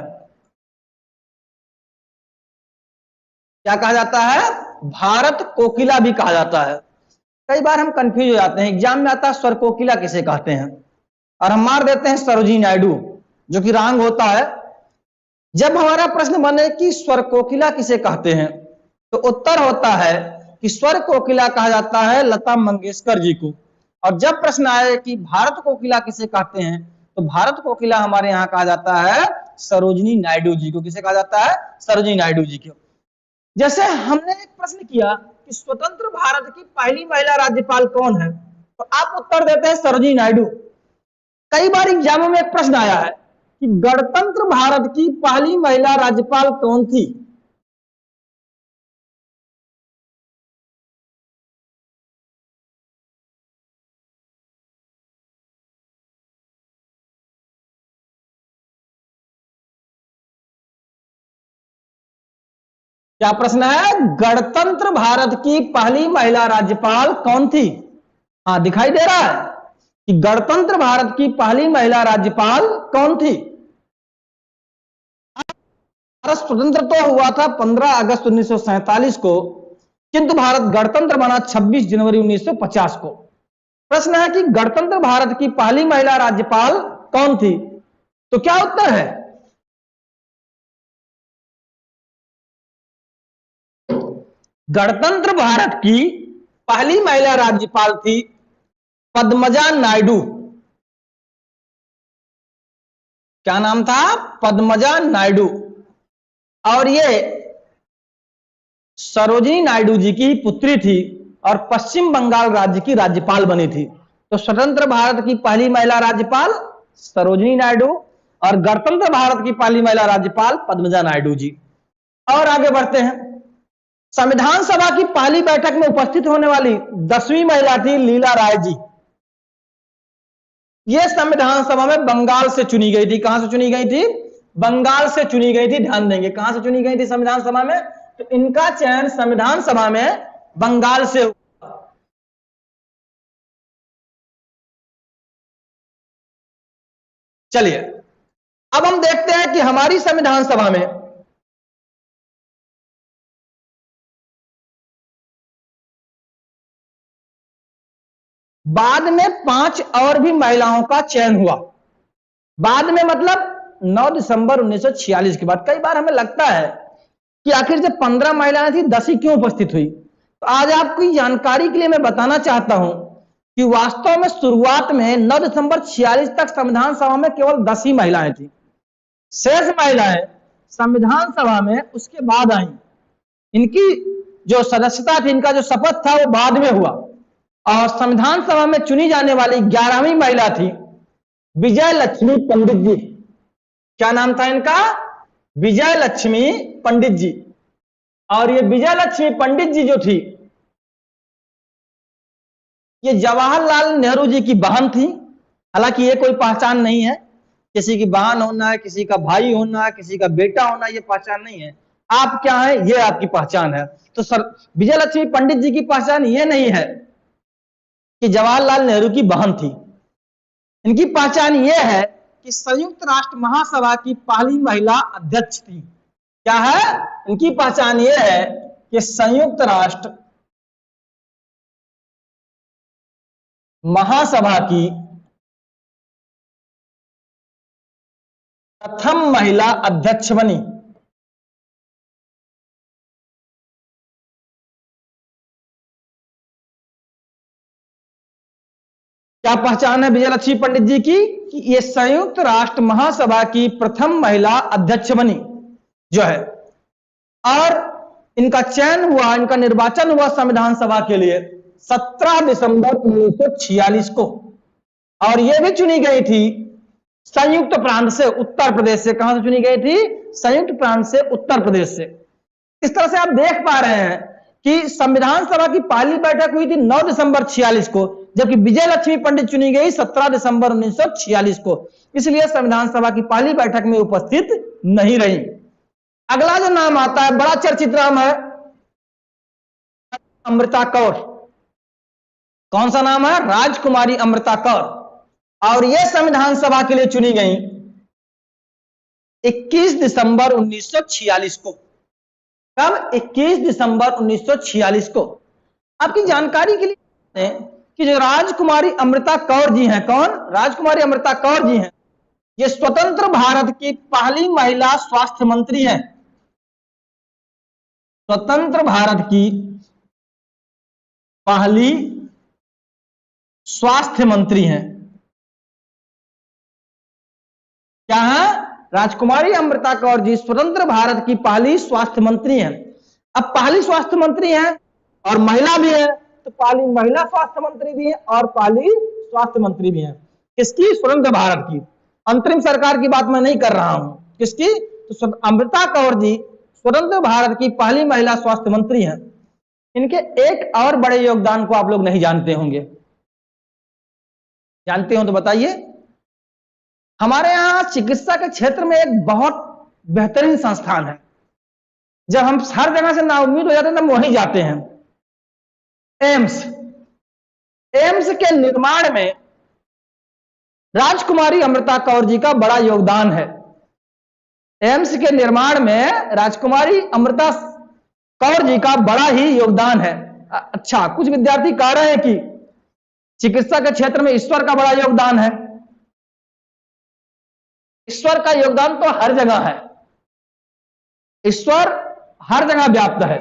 क्या कहा जाता है? भारत कोकिला भी कहा जाता है। कई बार हम कंफ्यूज हो जाते हैं, एग्जाम में आता है स्वर कोकिला किसे कहते हैं और हम मार देते हैं सरोजिनी नायडू, जो कि रॉन्ग होता है। जब हमारा प्रश्न बने कि स्वर कोकिला किसे कहते हैं, तो उत्तर होता है कि स्वर कोकिला कहा जाता है लता मंगेशकर जी को। और जब प्रश्न आए कि भारत कोकिला किसे कहते हैं, तो भारत कोकिला हमारे यहाँ कहा जाता है सरोजिनी नायडू जी को। किसे कहा जाता है? सरोजिनी नायडू जी को। जैसे हमने एक प्रश्न किया कि स्वतंत्र भारत की पहली महिला राज्यपाल कौन है, तो आप उत्तर देते हैं सरोजिनी नायडू। कई बार एग्जामों में एक प्रश्न आया है कि गणतंत्र भारत की पहली महिला राज्यपाल कौन थी? क्या प्रश्न है? गणतंत्र भारत की पहली महिला राज्यपाल कौन थी? हाँ, दिखाई दे रहा है कि गणतंत्र भारत की पहली महिला राज्यपाल कौन थी? भारत स्वतंत्र तो हुआ था 15 अगस्त 1947 को, किंतु भारत गणतंत्र बना 26 जनवरी 1950 को। प्रश्न है कि गणतंत्र भारत की पहली महिला राज्यपाल कौन थी? तो क्या उत्तर है? गणतंत्र भारत की पहली महिला राज्यपाल थी पद्मजा नायडू। क्या नाम था? पद्मजा नायडू। और ये सरोजिनी नायडू जी की पुत्री थी और पश्चिम बंगाल राज्य की राज्यपाल बनी थी। तो स्वतंत्र भारत की पहली महिला राज्यपाल सरोजिनी नायडू और गणतंत्र भारत की पहली महिला राज्यपाल पद्मजा नायडू जी। और आगे बढ़ते हैं। संविधान सभा की पहली बैठक में उपस्थित होने वाली 10वीं महिला थी लीला राय जी। यह संविधान सभा में बंगाल से चुनी गई थी। कहां से चुनी गई थी? बंगाल से चुनी गई थी। ध्यान देंगे, कहां से चुनी गई थी संविधान सभा में? तो इनका चयन संविधान सभा में बंगाल से हुआ। चलिए, अब हम देखते हैं कि हमारी संविधान सभा में बाद में 5 और भी महिलाओं का चयन हुआ। बाद में मतलब 9 दिसंबर 1946 के बाद। कई बार हमें लगता है कि आखिर जब 15 महिलाएं थी, 10 ही क्यों उपस्थित हुई? तो आज आपकी जानकारी के लिए मैं बताना चाहता हूं कि वास्तव में शुरुआत में 9 दिसंबर 46 तक संविधान सभा में केवल 10 ही महिलाएं थी। शेष महिलाएं संविधान सभा में उसके बाद आई। इनकी जो सदस्यता थी, इनका जो शपथ था, वो बाद में हुआ। और संविधान सभा में चुनी जाने वाली 11वीं महिला थी विजय लक्ष्मी पंडित जी। क्या नाम था इनका? विजय लक्ष्मी पंडित जी। और ये विजय लक्ष्मी पंडित जी जो थी, ये जवाहरलाल नेहरू जी की बहन थी। हालांकि ये कोई पहचान नहीं है, किसी की बहन होना है, किसी का भाई होना है, किसी का बेटा होना, ये पहचान नहीं है। आप क्या है, ये आपकी पहचान है। तो सर, विजय लक्ष्मी पंडित जी की पहचान ये नहीं है कि जवाहरलाल नेहरू की बहन थी। इनकी पहचान ये है कि संयुक्त राष्ट्र महासभा की पहली महिला अध्यक्ष थी। क्या है इनकी पहचान? ये है कि संयुक्त राष्ट्र महासभा की प्रथम महिला अध्यक्ष बनी। क्या पहचान है विजय लक्ष्मी पंडित जी की? कि ये संयुक्त राष्ट्र महासभा की प्रथम महिला अध्यक्ष बनी जो है। और इनका चयन हुआ, इनका निर्वाचन हुआ संविधान सभा के लिए 17 दिसंबर 1946 को। और यह भी चुनी गई थी संयुक्त प्रांत से, उत्तर प्रदेश से। कहां से चुनी गई थी? संयुक्त प्रांत से, उत्तर प्रदेश से। इस तरह से आप देख पा रहे हैं कि संविधान सभा की पहली बैठक हुई थी 9 दिसंबर 46 को, जबकि विजय लक्ष्मी पंडित चुनी गई 17 दिसंबर 1946 को। इसलिए संविधान सभा की पहली बैठक में उपस्थित नहीं रही। अगला जो नाम आता है, बड़ा चर्चित नाम है अमृता कौर। कौन सा नाम है? राजकुमारी अमृता कौर। और यह संविधान सभा के लिए चुनी गई 21 दिसंबर 1946 को। कब? 21 दिसंबर 1946 को। आपकी जानकारी के लिए कि जो राजकुमारी अमृता कौर जी हैं, कौन? राजकुमारी अमृता कौर जी हैं, ये स्वतंत्र भारत की पहली महिला स्वास्थ्य मंत्री हैं। स्वतंत्र भारत की पहली स्वास्थ्य मंत्री हैं। क्या है? राजकुमारी अमृता कौर जी स्वतंत्र भारत की पहली स्वास्थ्य मंत्री हैं। अब पहली स्वास्थ्य मंत्री हैं और महिला भी है, तो पहली महिला स्वास्थ्य मंत्री भी है और पहली स्वास्थ्य मंत्री भी है। किसकी? स्वतंत्र भारत की। अंतरिम सरकार की बात मैं नहीं कर रहा हूं। किसकी? तो अमृता कौर जी स्वतंत्र भारत की पहली महिला स्वास्थ्य मंत्री हैं। इनके एक और बड़े योगदान को आप लोग नहीं जानते होंगे, जानते हो तो बताइए। हमारे यहां चिकित्सा के क्षेत्र में एक बहुत बेहतरीन संस्थान है। जब हम हर जगह से नाउम्मीद हो जाते हैं तब वहीं जाते हैं। एम्स। एम्स के निर्माण में राजकुमारी अमृता कौर जी का बड़ा योगदान है। एम्स के निर्माण में राजकुमारी अमृता कौर जी का बड़ा ही योगदान है। अच्छा, कुछ विद्यार्थी कह रहे हैं कि चिकित्सा के क्षेत्र में ईश्वर का बड़ा योगदान है। ईश्वर का योगदान तो हर जगह है, ईश्वर हर जगह व्याप्त है।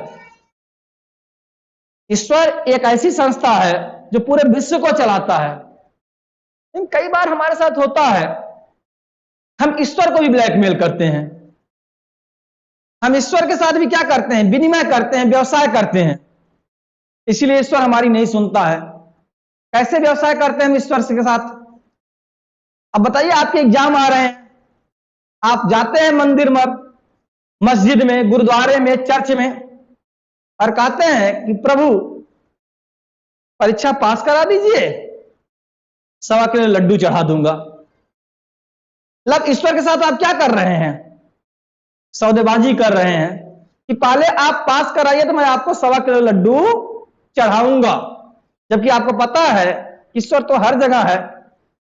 ईश्वर एक ऐसी संस्था है जो पूरे विश्व को चलाता है। लेकिन कई बार हमारे साथ होता है, हम ईश्वर को भी ब्लैकमेल करते हैं। हम ईश्वर के साथ भी क्या करते हैं? विनिमय करते हैं, व्यवसाय करते हैं। इसीलिए ईश्वर हमारी नहीं सुनता है। कैसे व्यवसाय करते हैं हम ईश्वर के साथ? अब बताइए, आपके एग्जाम आ रहे हैं, आप जाते हैं मंदिर में, मस्जिद में, गुरुद्वारे में, चर्च में और कहते हैं कि प्रभु परीक्षा पास करा दीजिए, 1.25 किलो लड्डू चढ़ा दूंगा। मतलब ईश्वर के साथ आप क्या कर रहे हैं? सौदेबाजी कर रहे हैं कि पहले आप पास कराइए तो मैं आपको 1.25 किलो लड्डू चढ़ाऊंगा। जबकि आपको पता है ईश्वर तो हर जगह है।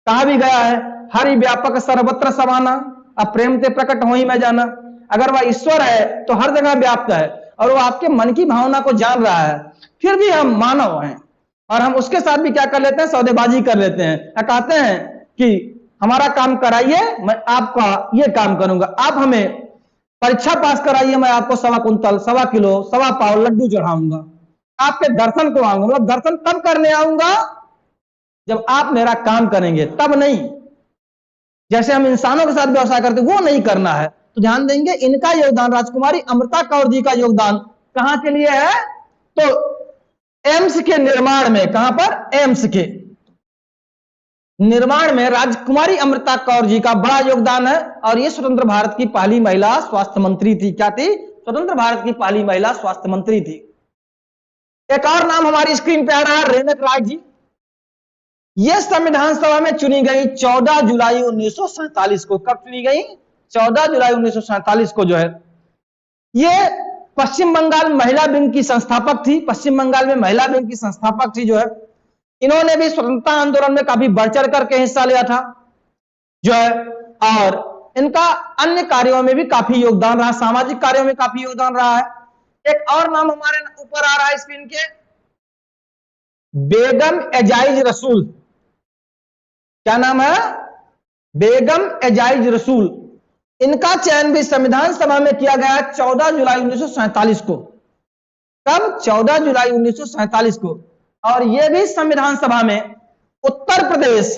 कहा भी गया है, हरि व्यापक सर्वत्र समाना, अब प्रेम से प्रकट हो ही मैं जाना। अगर वह ईश्वर है तो हर जगह व्याप्त है और वो आपके मन की भावना को जान रहा है। फिर भी हम मानव हैं और हम उसके साथ भी क्या कर लेते हैं? सौदेबाजी कर लेते हैं। कहते हैं कि हमारा काम कराइए, मैं आपका ये काम करूंगा। आप हमें परीक्षा पास कराइए, मैं आपको 1.25 कुंतल, 1.25 किलो, 1.25 पाव लड्डू चढ़ाऊंगा। आपके दर्शन को आऊंगा। मतलब दर्शन तब करने आऊंगा जब आप मेरा काम करेंगे, तब नहीं। जैसे हम इंसानों के साथ व्यवसाय करते वो नहीं करना है। तो ध्यान देंगे, इनका योगदान, राजकुमारी अमृता कौर जी का योगदान कहां के लिए है? तो एम्स के निर्माण में। कहां पर? एम्स के निर्माण में राजकुमारी अमृता कौर जी का बड़ा योगदान है। और ये स्वतंत्र भारत की पहली महिला स्वास्थ्य मंत्री थी। क्या थी? स्वतंत्र भारत की पहली महिला स्वास्थ्य मंत्री थी। एक और नाम हमारी स्क्रीन पे आ रहा है, रेणक राय जी। ये संविधान सभा में चुनी गई 14 जुलाई 1947 को। कब चुनी गई? 14 जुलाई 1947 को जो है। ये पश्चिम बंगाल महिला विंग की संस्थापक थी। पश्चिम बंगाल में महिला विंग की संस्थापक थी जो है। इन्होंने भी स्वतंत्रता आंदोलन में काफी बढ़ चढ़ करके हिस्सा लिया था जो है। और इनका अन्य कार्यों में भी काफी योगदान रहा, सामाजिक कार्यों में काफी योगदान रहा है। एक और नाम हमारे ऊपर आ रहा है स्क्रीन के, बेगम एजाइज रसूल। क्या नाम है? बेगम एजाइज रसूल। इनका चयन भी संविधान सभा में किया गया 14 जुलाई 1947 को। कब? 14 जुलाई 1947 को। और यह भी संविधान सभा में उत्तर प्रदेश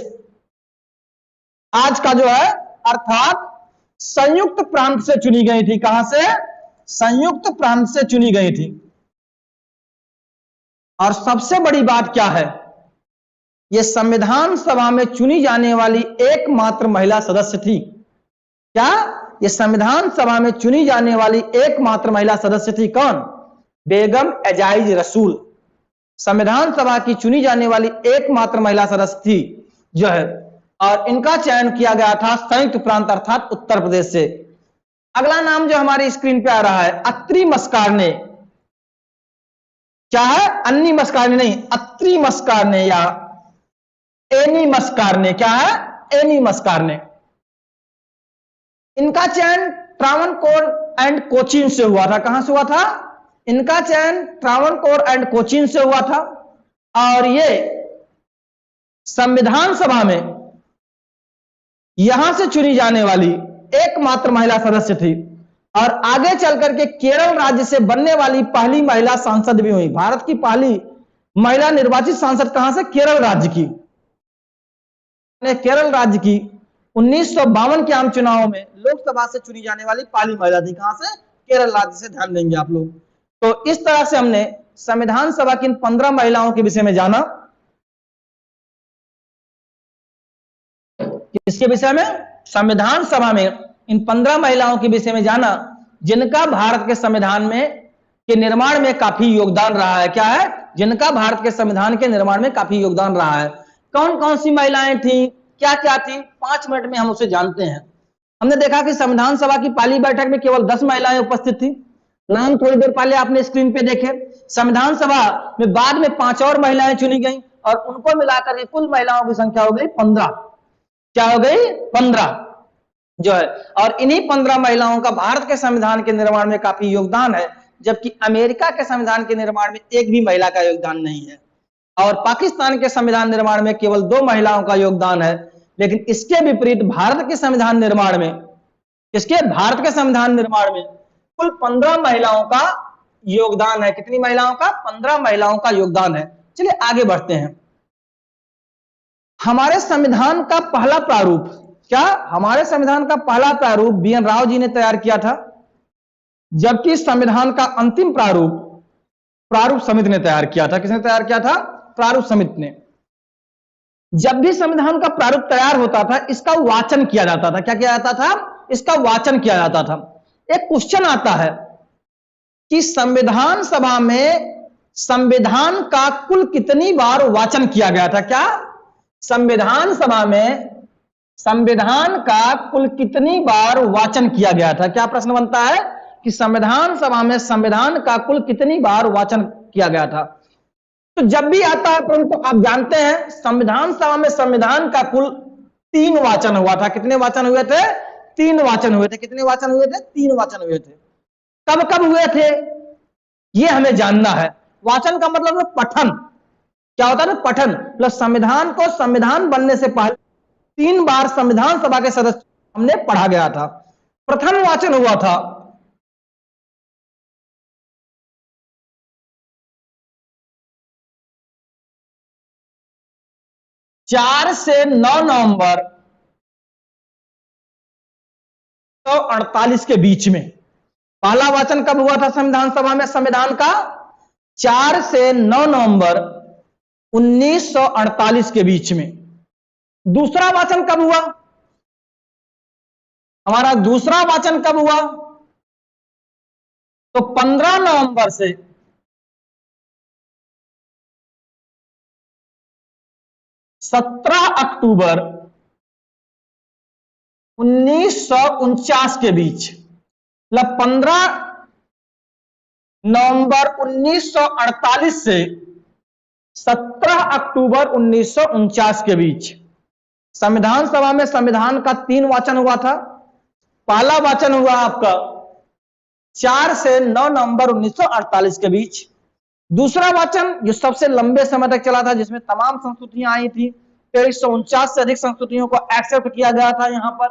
आज का जो है अर्थात संयुक्त प्रांत से चुनी गई थी। कहां से? संयुक्त प्रांत से चुनी गई थी। और सबसे बड़ी बात क्या है? यह संविधान सभा में चुनी जाने वाली एकमात्र महिला सदस्य थी। क्या? यह संविधान सभा में चुनी जाने वाली एकमात्र महिला सदस्य थी। कौन? बेगम एजाइज रसूल। संविधान सभा की चुनी जाने वाली एकमात्र महिला सदस्य थी जो है। और इनका चयन किया गया था संयुक्त प्रांत अर्थात उत्तर प्रदेश से। अगला नाम जो हमारी स्क्रीन पे आ रहा है, अत्रि मस्कारने। क्या है? अन्नी मस्कारने नहीं, अत्रि मस्कारने या एनी मस्कारने। क्या है? एनी मस्कारने। इनका चयन ट्रावनकोर एंड कोचीन से हुआ था। कहां से हुआ था? इनका चयन ट्रावनकोर एंड कोचीन से हुआ था। और ये संविधान सभा में यहां से चुनी जाने वाली एकमात्र महिला सदस्य थी। और आगे चल करके केरल राज्य से बनने वाली पहली महिला सांसद भी हुई। भारत की पहली महिला निर्वाचित सांसद कहां से? केरल राज्य की। केरल राज्य की 1952 के आम चुनाव में लोकसभा से चुनी जाने वाली पहली महिला थी। कहां से? केरल राज्य से। ध्यान देंगे आप लोग। तो इस तरह से हमने संविधान सभा की इन 15 महिलाओं के विषय में जाना। किसके विषय में? संविधान सभा में इन 15 महिलाओं के विषय में जाना, जिनका भारत के संविधान में के निर्माण में काफी योगदान रहा है। क्या है? जिनका भारत के संविधान के निर्माण में काफी योगदान रहा है। कौन कौन सी महिलाएं थी, क्या क्या थी, 5 मिनट में हम उसे जानते हैं। हमने देखा कि संविधान सभा की पहली बैठक में केवल 10 महिलाएं उपस्थित थी। नाम थोड़ी देर पहले आपने स्क्रीन पे देखे। संविधान सभा में बाद में 5 और महिलाएं चुनी गई और उनको मिलाकर के कुल महिलाओं की संख्या हो गई 15। क्या हो गई? 15 जो है। और इन्हीं 15 महिलाओं का भारत के संविधान के निर्माण में काफी योगदान है, जबकि अमेरिका के संविधान के निर्माण में एक भी महिला का योगदान नहीं है। और पाकिस्तान के संविधान निर्माण में केवल 2 महिलाओं का योगदान है। लेकिन इसके विपरीत भारत के संविधान निर्माण में, भारत के संविधान निर्माण में कुल 15 महिलाओं का योगदान है। कितनी महिलाओं का? 15 महिलाओं का योगदान है। चलिए आगे बढ़ते हैं। हमारे संविधान का पहला प्रारूप, क्या? हमारे संविधान का पहला प्रारूप बी.एन. राव जी ने तैयार किया था, जबकि संविधान का अंतिम प्रारूप समिति ने तैयार किया था। किसने तैयार किया था? प्रारूप समिति ने। जब भी संविधान का प्रारूप तैयार होता था, इसका वाचन किया जाता था। क्या किया जाता था? इसका वाचन किया जाता था। एक क्वेश्चन आता है कि संविधान सभा में संविधान का कुल कितनी बार वाचन किया गया था? क्या? संविधान सभा में संविधान का कुल कितनी बार वाचन किया गया था? क्या प्रश्न बनता है कि संविधान सभा में संविधान का कुल कितनी बार वाचन किया गया था? तो जब भी आता है, परंतु आप जानते हैं संविधान सभा में संविधान का कुल 3 वाचन हुआ था। कितने वाचन हुए थे? 3 वाचन हुए थे। कितने वाचन हुए थे? 3 वाचन हुए थे। कब कब हुए थे यह हमें जानना है। वाचन का मतलब है पठन। क्या होता है? पठन। मतलब संविधान को संविधान बनने से पहले 3 बार संविधान सभा के सदस्य हमने पढ़ा गया था। प्रथम वाचन हुआ था 4 से 9 नवंबर 1948 के बीच में। पहला वाचन कब हुआ था संविधान सभा में संविधान का? 4 से 9 नवंबर 1948 के बीच में। दूसरा वाचन कब हुआ? हमारा दूसरा वाचन कब हुआ? तो 15 नवंबर से 17 अक्टूबर 1949 के बीच। मतलब 15 नवंबर 1948 से 17 अक्टूबर 1949 के बीच संविधान सभा में संविधान का 3 वाचन हुआ था। पहला वाचन हुआ आपका 4 से 9 नवंबर 1948 के बीच। दूसरा वाचन जो सबसे लंबे समय तक चला था, जिसमें तमाम संस्तुतियां आई थी, 2349 से अधिक संस्तुतियों को एक्सेप्ट किया गया था यहां पर।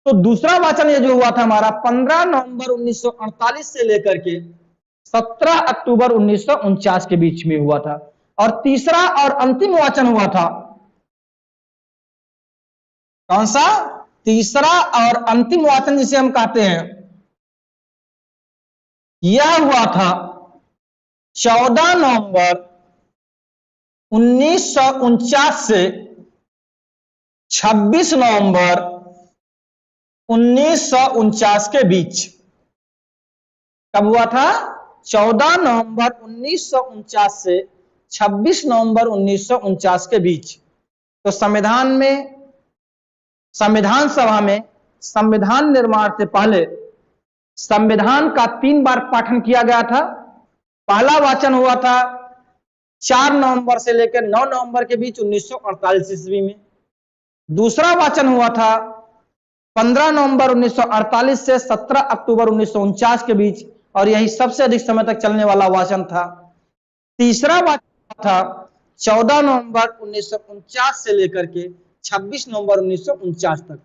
तो दूसरा वाचन ये जो हुआ था हमारा 15 नवंबर 1948 से लेकर के 17 अक्टूबर 1949 के बीच में हुआ था। और तीसरा और अंतिम वाचन हुआ था, कौन सा? तीसरा और अंतिम वाचन जिसे हम कहते हैं, यह हुआ था 14 नवंबर 1949 से 26 नवंबर 1949 के बीच। कब हुआ था? 14 नवंबर 1949 से 26 नवंबर 1949 के बीच। तो संविधान सभा में संविधान निर्माण से पहले संविधान का 3 बार पाठन किया गया था। पहला वाचन हुआ था 4 नवंबर से लेकर 9 नवंबर के बीच 1948 ईस्वी में। दूसरा वाचन हुआ था 15 नवंबर 1948 से 17 अक्टूबर 1949 के बीच, और यही सबसे अधिक समय तक चलने वाला वाचन था। तीसरा वाचन था 14 नवंबर 1949 से लेकर के 26 नवंबर 1949 तक।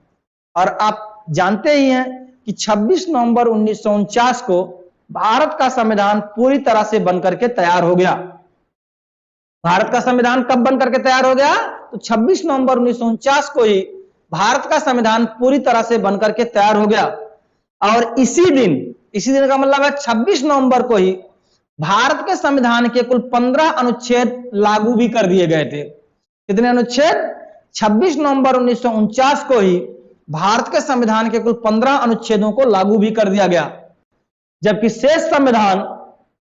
और आप जानते ही हैं कि 26 नवंबर 1949 को भारत का संविधान पूरी तरह से बनकर के तैयार हो गया। भारत का संविधान कब बनकर के तैयार हो गया? तो 26 नवंबर 1949 को ही भारत का संविधान पूरी तरह से बनकर के तैयार हो गया। और इसी दिन का मतलब है 26 नवंबर को ही भारत के संविधान के कुल 15 अनुच्छेद लागू भी कर दिए गए थे। कितने अनुच्छेद? 26 नवंबर 1949 को ही भारत के संविधान के कुल 15 अनुच्छेदों को लागू भी कर दिया गया, जबकि शेष संविधान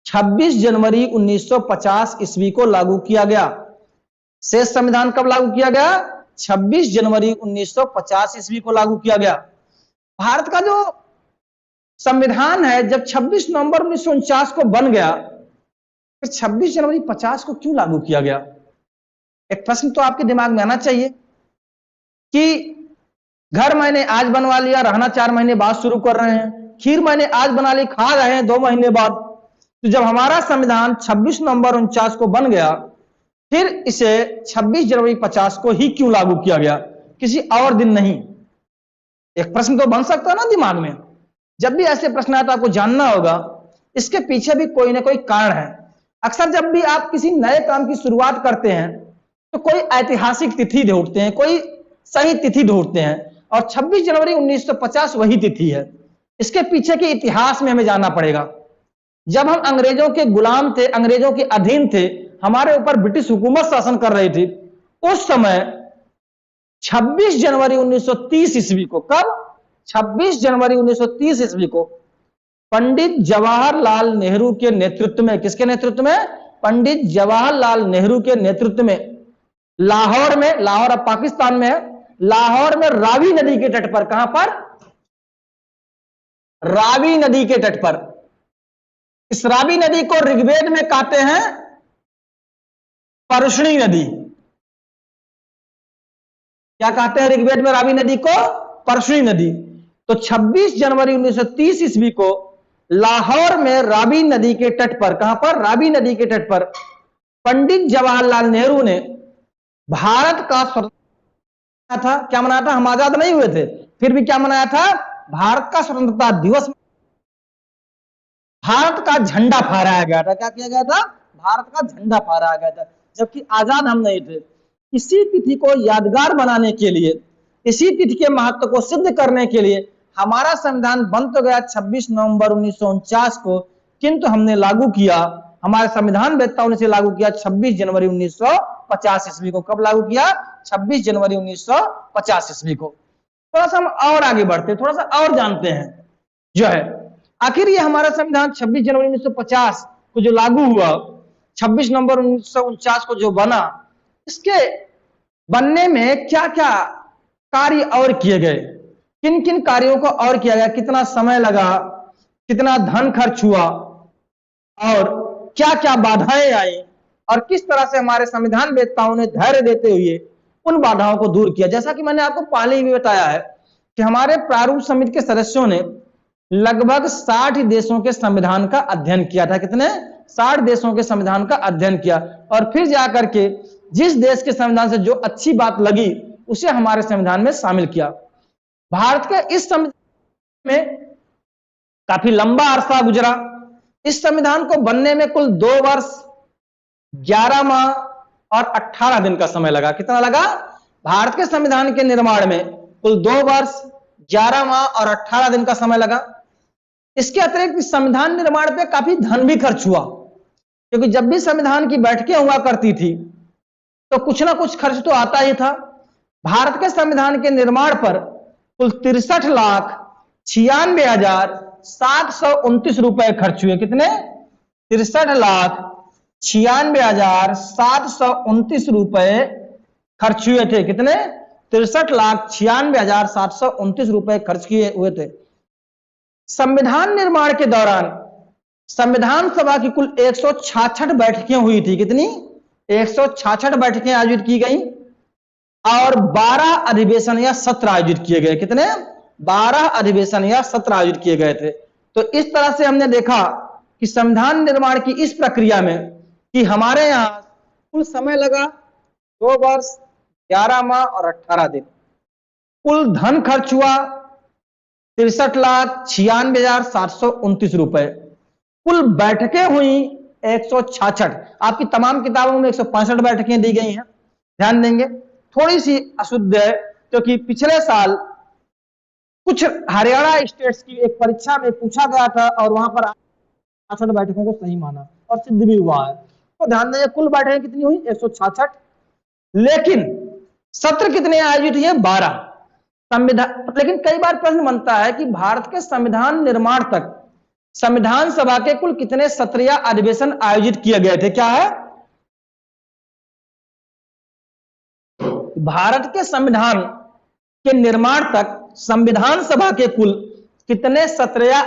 26 जनवरी 1950 ईस्वी को लागू किया गया। शेष संविधान कब लागू किया गया? 26 जनवरी 1950 ईस्वी को लागू किया गया। भारत का जो संविधान है जब 26 नवंबर 1949 को बन गया, फिर 26 जनवरी 50 को क्यों लागू किया गया? एक प्रश्न तो आपके दिमाग में आना चाहिए कि घर मैंने आज बनवा लिया, रहना 4 महीने बाद शुरू कर रहे हैं, खीर मैंने आज बना ली, खा रहे हैं 2 महीने बाद। तो जब हमारा संविधान 26 नवंबर 49 को बन गया, फिर इसे 26 जनवरी 50 को ही क्यों लागू किया गया, किसी और दिन नहीं? एक प्रश्न तो बन सकता है ना दिमाग में। जब भी ऐसे प्रश्न आए तो आपको जानना होगा इसके पीछे भी कोई ना कोई कारण है। अक्सर जब भी आप किसी नए काम की शुरुआत करते हैं तो कोई ऐतिहासिक तिथि ढूंढते हैं, कोई सही तिथि ढूंढते हैं, और 26 जनवरी 1950 वही तिथि है। इसके पीछे के इतिहास में हमें जानना पड़ेगा। जब हम अंग्रेजों के गुलाम थे, अंग्रेजों के अधीन थे, हमारे ऊपर ब्रिटिश हुकूमत शासन कर रही थी, उस समय 26 जनवरी 1930 ईस्वी को, कब? 26 जनवरी 1930 ईस्वी को पंडित जवाहरलाल नेहरू के नेतृत्व में, किसके नेतृत्व में? पंडित जवाहरलाल नेहरू के नेतृत्व में लाहौर में, लाहौर अब पाकिस्तान में है, लाहौर में रावी नदी के तट पर, कहां पर? रावी नदी के तट पर। इस रावी नदी को ऋग्वेद में कहते हैं परशुनी नदी। क्या कहते हैं ऋग्वेद में रावी नदी को? परशुनी नदी। तो 26 जनवरी 1930 ईस्वी को लाहौर में रावी नदी के तट पर, कहां पर? रावी नदी के तट पर पंडित जवाहरलाल नेहरू ने भारत का स्वतंत्रता था। क्या मनाया था? हम आजाद नहीं हुए थे, फिर भी क्या मनाया था? भारत का स्वतंत्रता दिवस। भारत का झंडा फहराया गया था। क्या किया गया था? भारत का झंडा फहराया गया था, जबकि आजाद हम नहीं थे। इसी तिथि को यादगार बनाने के लिए, इसी तिथि के महत्व को सिद्ध करने के लिए हमारा संविधान बन तो गया 26 नवंबर 1949 को, किंतु हमने लागू किया, हमारे संविधान वेत्ताओं ने इसे लागू किया 26 जनवरी 1950 ईस्वी को। कब लागू किया? 26 जनवरी 1950 ईस्वी को। थोड़ा सा हम और आगे बढ़ते, थोड़ा सा और जानते हैं जो है आखिर ये हमारा संविधान 26 जनवरी 1950 को जो लागू हुआ, 26 नवंबर 1949 को जो बना, इसके बनने में क्या क्या कार्य और किए गए, किन किन कार्यों को और किया गया, कितना समय लगा, कितना धन खर्च हुआ, और क्या क्या बाधाएं आई, और किस तरह से हमारे संविधान वेत्ताओं ने धैर्य देते हुए उन बाधाओं को दूर किया। जैसा कि मैंने आपको पहले ही बताया है कि हमारे प्रारूप समिति के सदस्यों ने लगभग 60 देशों के संविधान का अध्ययन किया था। कितने? 60 देशों के संविधान का अध्ययन किया, और फिर जाकर के जिस देश के संविधान से जो अच्छी बात लगी उसे हमारे संविधान में शामिल किया। भारत के इस संविधान में काफी लंबा अरसा गुजरा। इस संविधान को बनने में कुल 2 वर्ष 11 माह और 18 दिन का समय लगा। कितना लगा? भारत के संविधान के निर्माण में कुल 2 वर्ष 11 माह और 18 दिन का समय लगा। इसके अतिरिक्त संविधान निर्माण पे काफी धन भी खर्च हुआ, क्योंकि जब भी संविधान की बैठकें हुआ करती थी तो कुछ ना कुछ खर्च तो आता ही था। भारत के संविधान के निर्माण पर कुल 63,96,729 रुपए खर्च हुए। कितने? 63,96,729 रुपए खर्च हुए थे। कितने? 63,96,729 रुपए खर्च किए हुए थे। संविधान निर्माण के दौरान संविधान सभा की कुल 166 बैठकें हुई थी। कितनी? 166 बैठकें आयोजित की गई, और 12 अधिवेशन या सत्र आयोजित किए गए। कितने? 12 अधिवेशन या सत्र आयोजित किए गए थे। तो इस तरह से हमने देखा कि संविधान निर्माण की इस प्रक्रिया में कि हमारे यहां कुल समय लगा 2 वर्ष 11 माह और 18 दिन। कुल धन खर्च हुआ 63,96,729 रुपए। कुल बैठकें हुई 166। आपकी तमाम किताबों में 165 बैठकें दी गई हैं, ध्यान देंगे। थोड़ी सी अशुद्ध है, क्योंकि पिछले साल कुछ हरियाणा स्टेट्स की एक परीक्षा में पूछा गया था और वहां पर 66 बैठकों को सही माना और सिद्ध भी हुआ है। तो ध्यान दें कुल बैठकें कितनी हुई 166, लेकिन सत्र कितने आयोजित हुए 12। संविधान, लेकिन कई बार प्रश्न बनता है कि भारत के संविधान निर्माण तक संविधान सभा के कुल कितने सत्र या अधिवेशन आयोजित किए गए थे। क्या है, भारत के संविधान के निर्माण तक संविधान सभा के कुल कितने सत्र या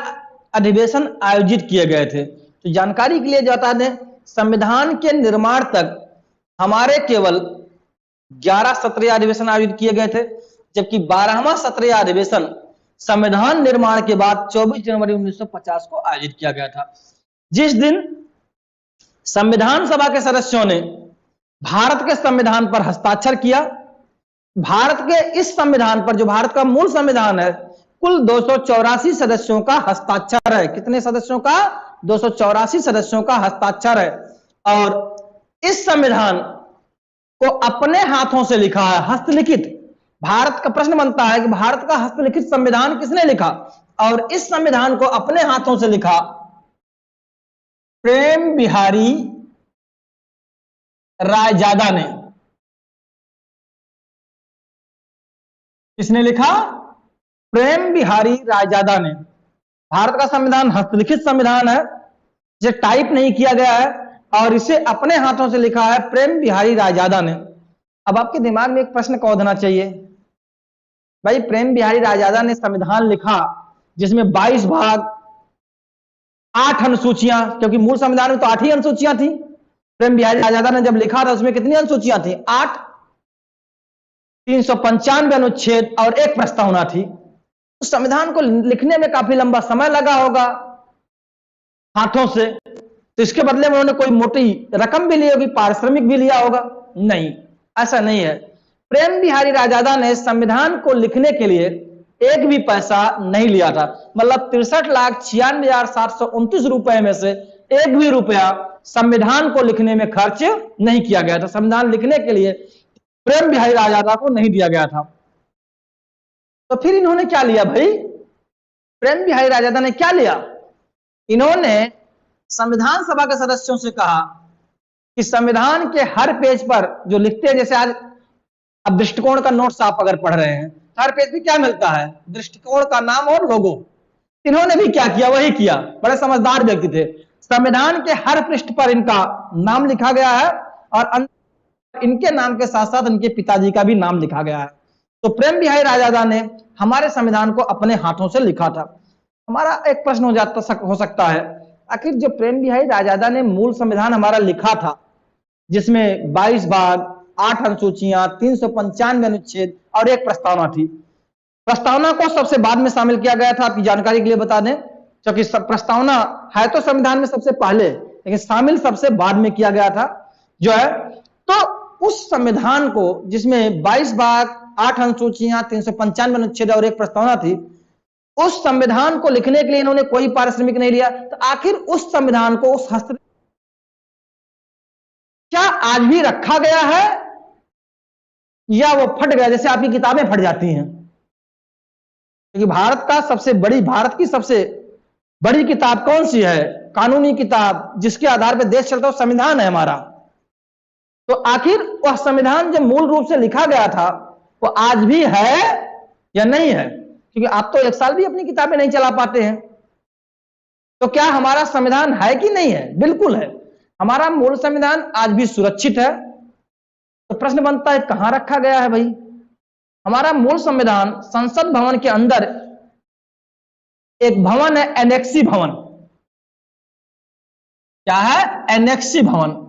अधिवेशन आयोजित किए गए थे। तो जानकारी के लिए बता दें, संविधान के निर्माण तक हमारे केवल 11 सत्र या अधिवेशन आयोजित किए गए थे, जबकि 12वां सत्र या अधिवेशन संविधान निर्माण के बाद 24 जनवरी 1950 को आयोजित किया गया था, जिस दिन संविधान सभा के सदस्यों ने भारत के संविधान पर हस्ताक्षर किया। भारत के इस संविधान पर, जो भारत का मूल संविधान है, कुल 284 सदस्यों का हस्ताक्षर है। कितने सदस्यों का? 284 सदस्यों का हस्ताक्षर है। और इस संविधान को अपने हाथों से लिखा है, हस्तलिखित। भारत का प्रश्न बनता है कि भारत का हस्तलिखित संविधान किसने लिखा, और इस संविधान को अपने हाथों से लिखा प्रेम बिहारी रायजादा ने। किसने लिखा? प्रेम बिहारी रायजादा ने। भारत का संविधान हस्तलिखित संविधान है, जिसे टाइप नहीं किया गया है, और इसे अपने हाथों से लिखा है प्रेम बिहारी रायजादा ने। अब आपके दिमाग में एक प्रश्न कौन होना चाहिए, भाई प्रेम बिहारी रायजादा ने संविधान लिखा जिसमें 22 भाग, 8 अनुसूचियां, क्योंकि मूल संविधान में तो 8 ही अनुसूचियां थी। प्रेम बिहारी रायजादा ने जब लिखा था उसमें कितनी अनुसूचियां थी? 8, 395 अनुच्छेद और 1 प्रस्तावना थी। उस संविधान को लिखने में काफी लंबा समय लगा होगा हाथों से, तो इसके बदले में उन्होंने कोई मोटी रकम भी ली होगी, पारिश्रमिक भी लिया होगा? नहीं, ऐसा नहीं है। प्रेम बिहारी रायजादा ने संविधान को लिखने के लिए एक भी पैसा नहीं लिया था। मतलब 63,96,729 रुपए में से एक भी रुपया संविधान को लिखने में खर्च नहीं किया गया था। संविधान लिखने के लिए प्रेम बिहारी रायजादा को नहीं दिया गया था। तो फिर इन्होंने क्या लिया भाई? प्रेम बिहारी रायजादा ने क्या लिया? इन्होंने संविधान सभा के सदस्यों से कहा कि संविधान के हर पेज पर जो लिखते हैं, जैसे आज अब दृष्टिकोण का नोट्स आप अगर पढ़ रहे हैं, हर पेज पे क्या मिलता है? दृष्टिकोण का नाम और लोगो। इन्होंने भी क्या किया? वही किया। बड़े समझदार व्यक्ति थे। संविधान के हर पृष्ठ पर इनका नाम लिखा गया है और इनके नाम के साथ साथ इनके पिताजी का भी नाम लिखा गया है। तो प्रेम बिहारी रायजादा ने हमारे संविधान को अपने हाथों से लिखा था। हमारा एक प्रश्न हो सकता है, आखिर जो प्रेम बिहारी रायजादा ने मूल संविधान हमारा लिखा था, जिसमें 22 भाग, 8 अनुसूचियां, 395 अनुच्छेद और 1 प्रस्तावना थी। प्रस्तावना को सबसे बाद में शामिल किया गया था, आपकी जानकारी के लिए बता दें, क्योंकि प्रस्तावना है तो संविधान में सबसे पहले, लेकिन शामिल सबसे बाद में किया गया था जो है। तो उस संविधान को, जिसमें 22 भाग, 8 अनुसूचियां, 395 अनुच्छेद और 1 प्रस्तावना थी, उस संविधान को लिखने के लिए इन्होंने कोई पारिश्रमिक नहीं लिया। तो आखिर उस संविधान को, उस हस्त क्या आज भी रखा गया है या वो फट गया, जैसे आपकी किताबें फट जाती हैं? क्योंकि भारत की सबसे बड़ी किताब कौन सी है? कानूनी किताब, जिसके आधार पर देश चलता है, संविधान है हमारा। तो आखिर वह संविधान जो मूल रूप से लिखा गया था वो आज भी है या नहीं है? क्योंकि आप तो 1 साल भी अपनी किताबें नहीं चला पाते हैं। तो क्या हमारा संविधान है कि नहीं है? बिल्कुल है। हमारा मूल संविधान आज भी सुरक्षित है। तो प्रश्न बनता है कहां रखा गया है भाई? हमारा मूल संविधान संसद भवन के अंदर एक भवन है, एनेक्सी भवन। क्या है? एनेक्सी भवन।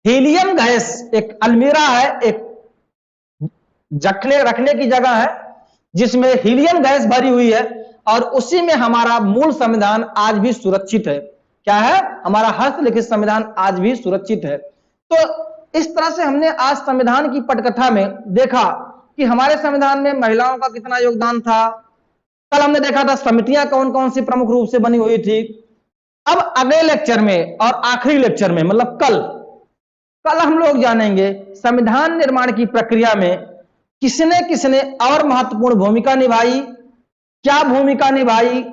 हीलियम गैस, एक अलमीरा है, एक रखने की जगह है जिसमें हीलियम गैस भरी हुई है, और उसी में हमारा मूल संविधान आज भी सुरक्षित है। क्या है? हमारा हस्तलिखित संविधान आज भी सुरक्षित है। तो इस तरह से हमने आज संविधान की पटकथा में देखा कि हमारे संविधान में महिलाओं का कितना योगदान था। कल हमने देखा था समितियां कौन कौन सी प्रमुख रूप से बनी हुई थी। अब अगले लेक्चर में और आखिरी लेक्चर में, मतलब कल, कल हम लोग जानेंगे संविधान निर्माण की प्रक्रिया में किसने किसने और महत्वपूर्ण भूमिका निभाई, क्या भूमिका निभाई,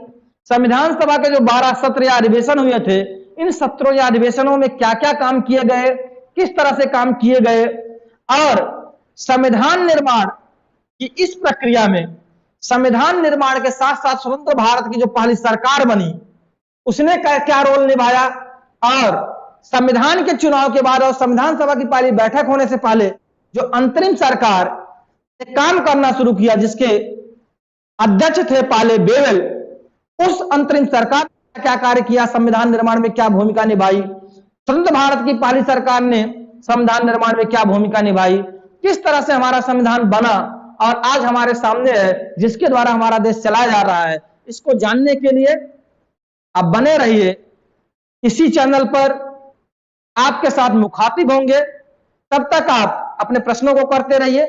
संविधान सभा के जो 12 सत्र या अधिवेशन हुए थे, इन सत्रों या अधिवेशनों में क्या क्या काम किए गए, किस तरह से काम किए गए, और संविधान निर्माण कि इस प्रक्रिया में संविधान निर्माण के साथ साथ स्वतंत्र भारत की जो पहली सरकार बनी उसने क्या रोल निभाया, और संविधान के चुनाव के बाद और संविधान सभा की पहली बैठक होने से पहले जो अंतरिम सरकार ने काम करना शुरू किया जिसके अध्यक्ष थे पाले बेवेल, उस अंतरिम सरकार ने क्या कार्य किया, संविधान निर्माण में क्या भूमिका निभाई, स्वतंत्र भारत की पहली सरकार ने संविधान निर्माण में क्या भूमिका निभाई, किस तरह से हमारा संविधान बना और आज हमारे सामने है जिसके द्वारा हमारा देश चलाया जा रहा है। इसको जानने के लिए आप बने रहिए इसी चैनल पर, आपके साथ मुखातिब होंगे। तब तक आप अपने प्रश्नों को करते रहिए।